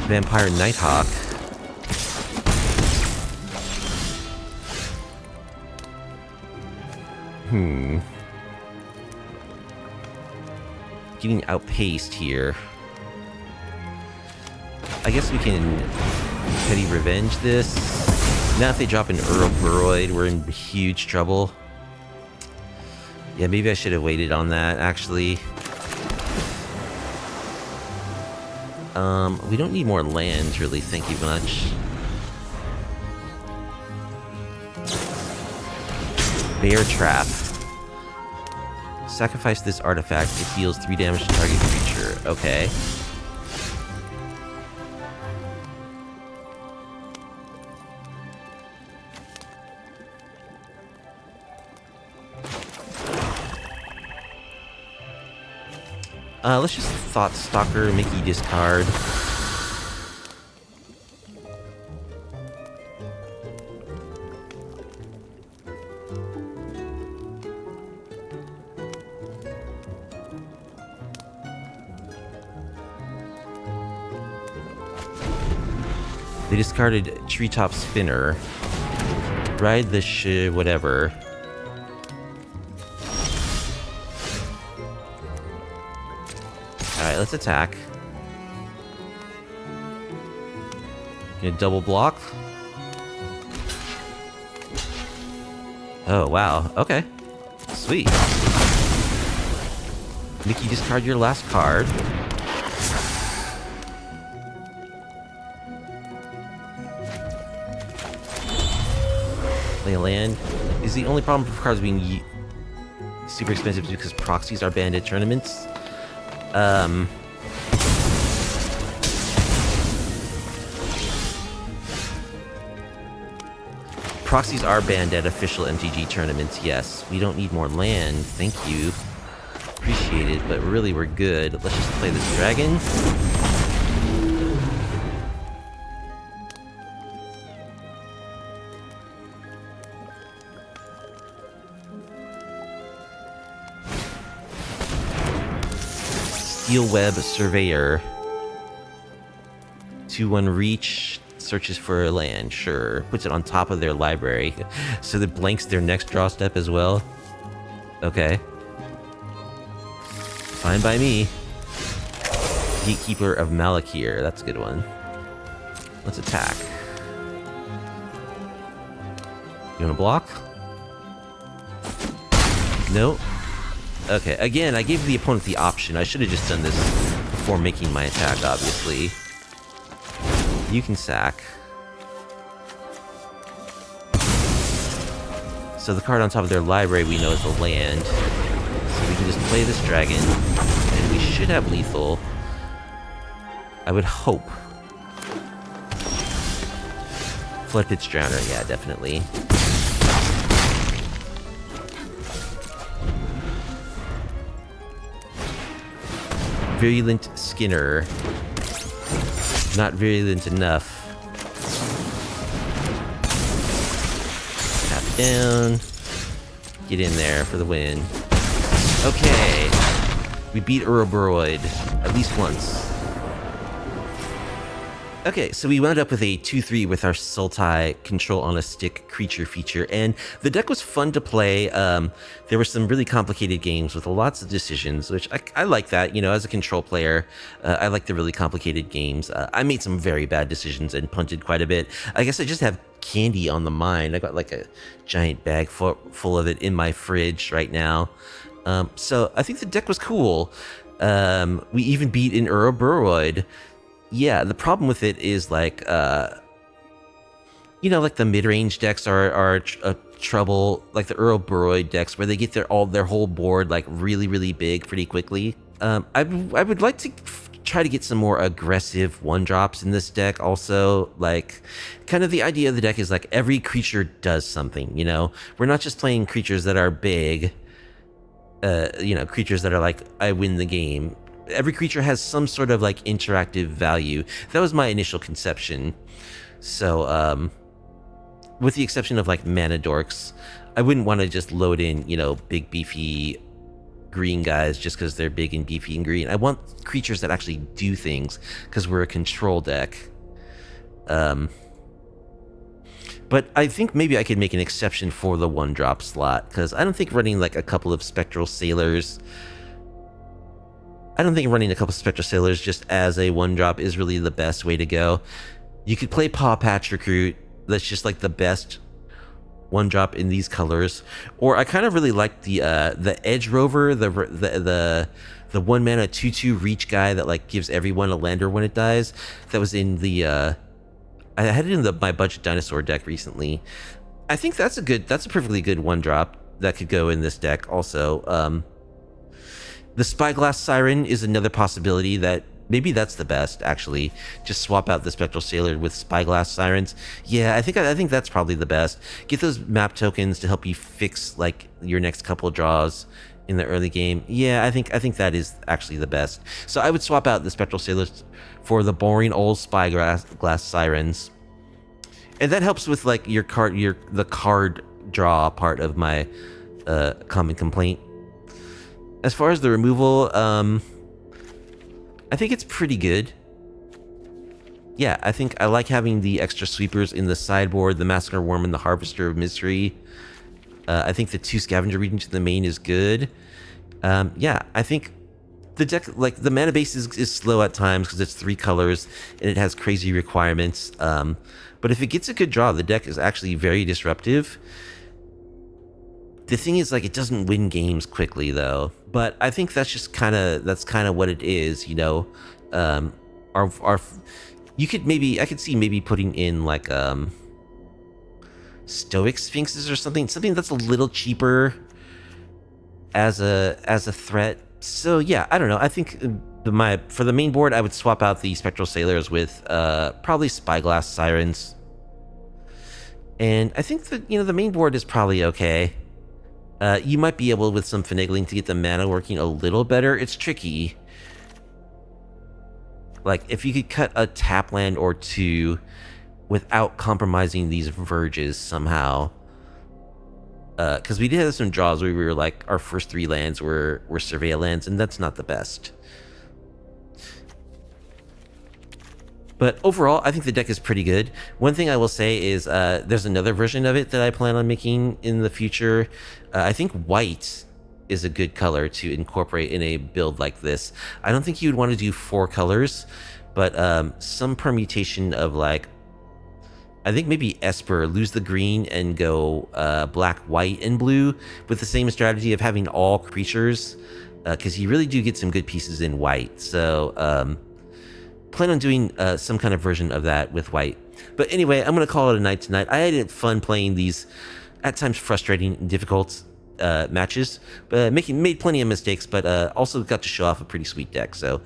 Vampire Nighthawk. Getting outpaced here. I guess we can petty revenge this. Now if they drop an Uroboros, we're in huge trouble. Yeah, maybe I should have waited on that, actually. We don't need more lands, really, thank you much. Bear Trap. Sacrifice this artifact. It deals 3 damage to target creature. Okay. Let's just Thought-Stalker, Mickey discard. They discarded Treetop Spinner. Ride the whatever. Alright, let's attack. Gonna double block. Oh, wow. Okay. Sweet. Mickey, discard your last card. Play a land. Is the only problem for cards being super expensive because proxies are banned at tournaments? Proxies are banned at official MTG tournaments, yes. We don't need more land, thank you. Appreciate it, but really we're good. Let's just play this dragon. Steel Web Surveyor. 2/1 reach. Searches for a land, sure. Puts it on top of their library. So that blanks their next draw step as well. Okay. Fine by me. Gatekeeper of Malakir. That's a good one. Let's attack. You wanna block? Nope. Okay, again, I gave the opponent the option. I should have just done this before making my attack, obviously. You can sack. So the card on top of their library we know is a land. So we can just play this dragon, and we should have lethal. I would hope. Floodpits Drowner, yeah, definitely. Virulent Skinner. Not virulent enough. Tap down. Get in there for the win. Okay. We beat Ouroboros at least once. Okay, so we wound up with a 2-3 with our Sultai control on a stick creature feature, and the deck was fun to play. There were some really complicated games with lots of decisions, which I like that. You know, as a control player, I like the really complicated games. I made some very bad decisions and punted quite a bit. I guess I just have candy on the mind. I got like a giant bag full of it in my fridge right now. So I think the deck was cool. We even beat an Ouroboros. Yeah, the problem with it is like, you know, like the mid-range decks are trouble, like the Ouroboros decks where they get their whole board like really big pretty quickly. I would like to try to get some more aggressive one-drops in this deck also. Like, kind of the idea of the deck is like every creature does something, you know? We're not just playing creatures that are big, you know, creatures that are like, I win the game. Every creature has some sort of like interactive value. That was my initial conception. So, with the exception of like mana dorks, I wouldn't want to just load in, you know, big beefy green guys just because they're big and beefy and green. I want creatures that actually do things because we're a control deck. But I think maybe I could make an exception for the one-drop slot because I don't think running like a couple of Spectral Sailors. I don't think running a couple Spectral Sailors just as a one-drop is really the best way to go. You could play Paw Patch Recruit. That's just like the best one-drop in these colors. Or I kind of really like the Edge Rover, the 1-mana 2/2 reach guy that like gives everyone a lander when it dies. That was in the I had it in my budget dinosaur deck recently. I think that's a perfectly good one-drop that could go in this deck also. The Spyglass Siren is another possibility that maybe that's the best, actually. Just swap out the Spectral Sailor with Spyglass Sirens. Yeah, I think that's probably the best. Get those map tokens to help you fix like your next couple draws in the early game. Yeah, I think that is actually the best. So I would swap out the Spectral Sailors for the boring old Spyglass Sirens. And that helps with like the card draw part of my common complaint. As far as the removal, I think it's pretty good. Yeah, I think I like having the extra sweepers in the sideboard, the Massacre Worm and the Harvester of Mystery. I think the 2 Scavenger Regent in the main is good. Yeah, I think the deck, like the mana base is slow at times because it's 3 colors and it has crazy requirements. But if it gets a good draw, the deck is actually very disruptive. The thing is, like, it doesn't win games quickly, though. But I think that's just kind of what it is, you know. You could I could see maybe putting in like Stoic Sphinxes or something that's a little cheaper as a threat. So yeah, I don't know. I think for the main board, I would swap out the Spectral Sailors with probably Spyglass Sirens. And I think that, you know, the main board is probably okay. You might be able, with some finagling, to get the mana working a little better. It's tricky. Like, if you could cut a tap land or 2 without compromising these verges somehow. Because we did have some draws where we were like, our first 3 lands were Surveil lands, and that's not the best. But overall, I think the deck is pretty good. One thing I will say is there's another version of it that I plan on making in the future. I think white is a good color to incorporate in a build like this. I don't think you would want to do 4 colors, but some permutation of like, I think maybe Esper, lose the green and go black, white, and blue with the same strategy of having all creatures, because you really do get some good pieces in white. So plan on doing some kind of version of that with white. But anyway, I'm going to call it a night tonight. I had fun playing these at times frustrating and difficult matches, but made plenty of mistakes, but also got to show off a pretty sweet deck. So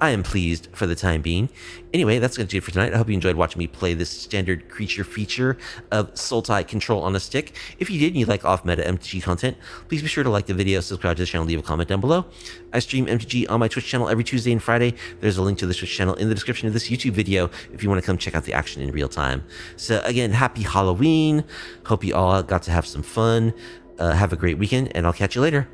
I am pleased for the time being. Anyway, that's going to do it for tonight. I hope you enjoyed watching me play this standard creature feature of Sultai Control on a Stick. If you did and you like off-meta MTG content, please be sure to like the video, subscribe to the channel, leave a comment down below. I stream MTG on my Twitch channel every Tuesday and Friday. There's a link to the Twitch channel in the description of this YouTube video if you want to come check out the action in real time. So again, happy Halloween. Hope you all got to have some fun. Have a great weekend, and I'll catch you later.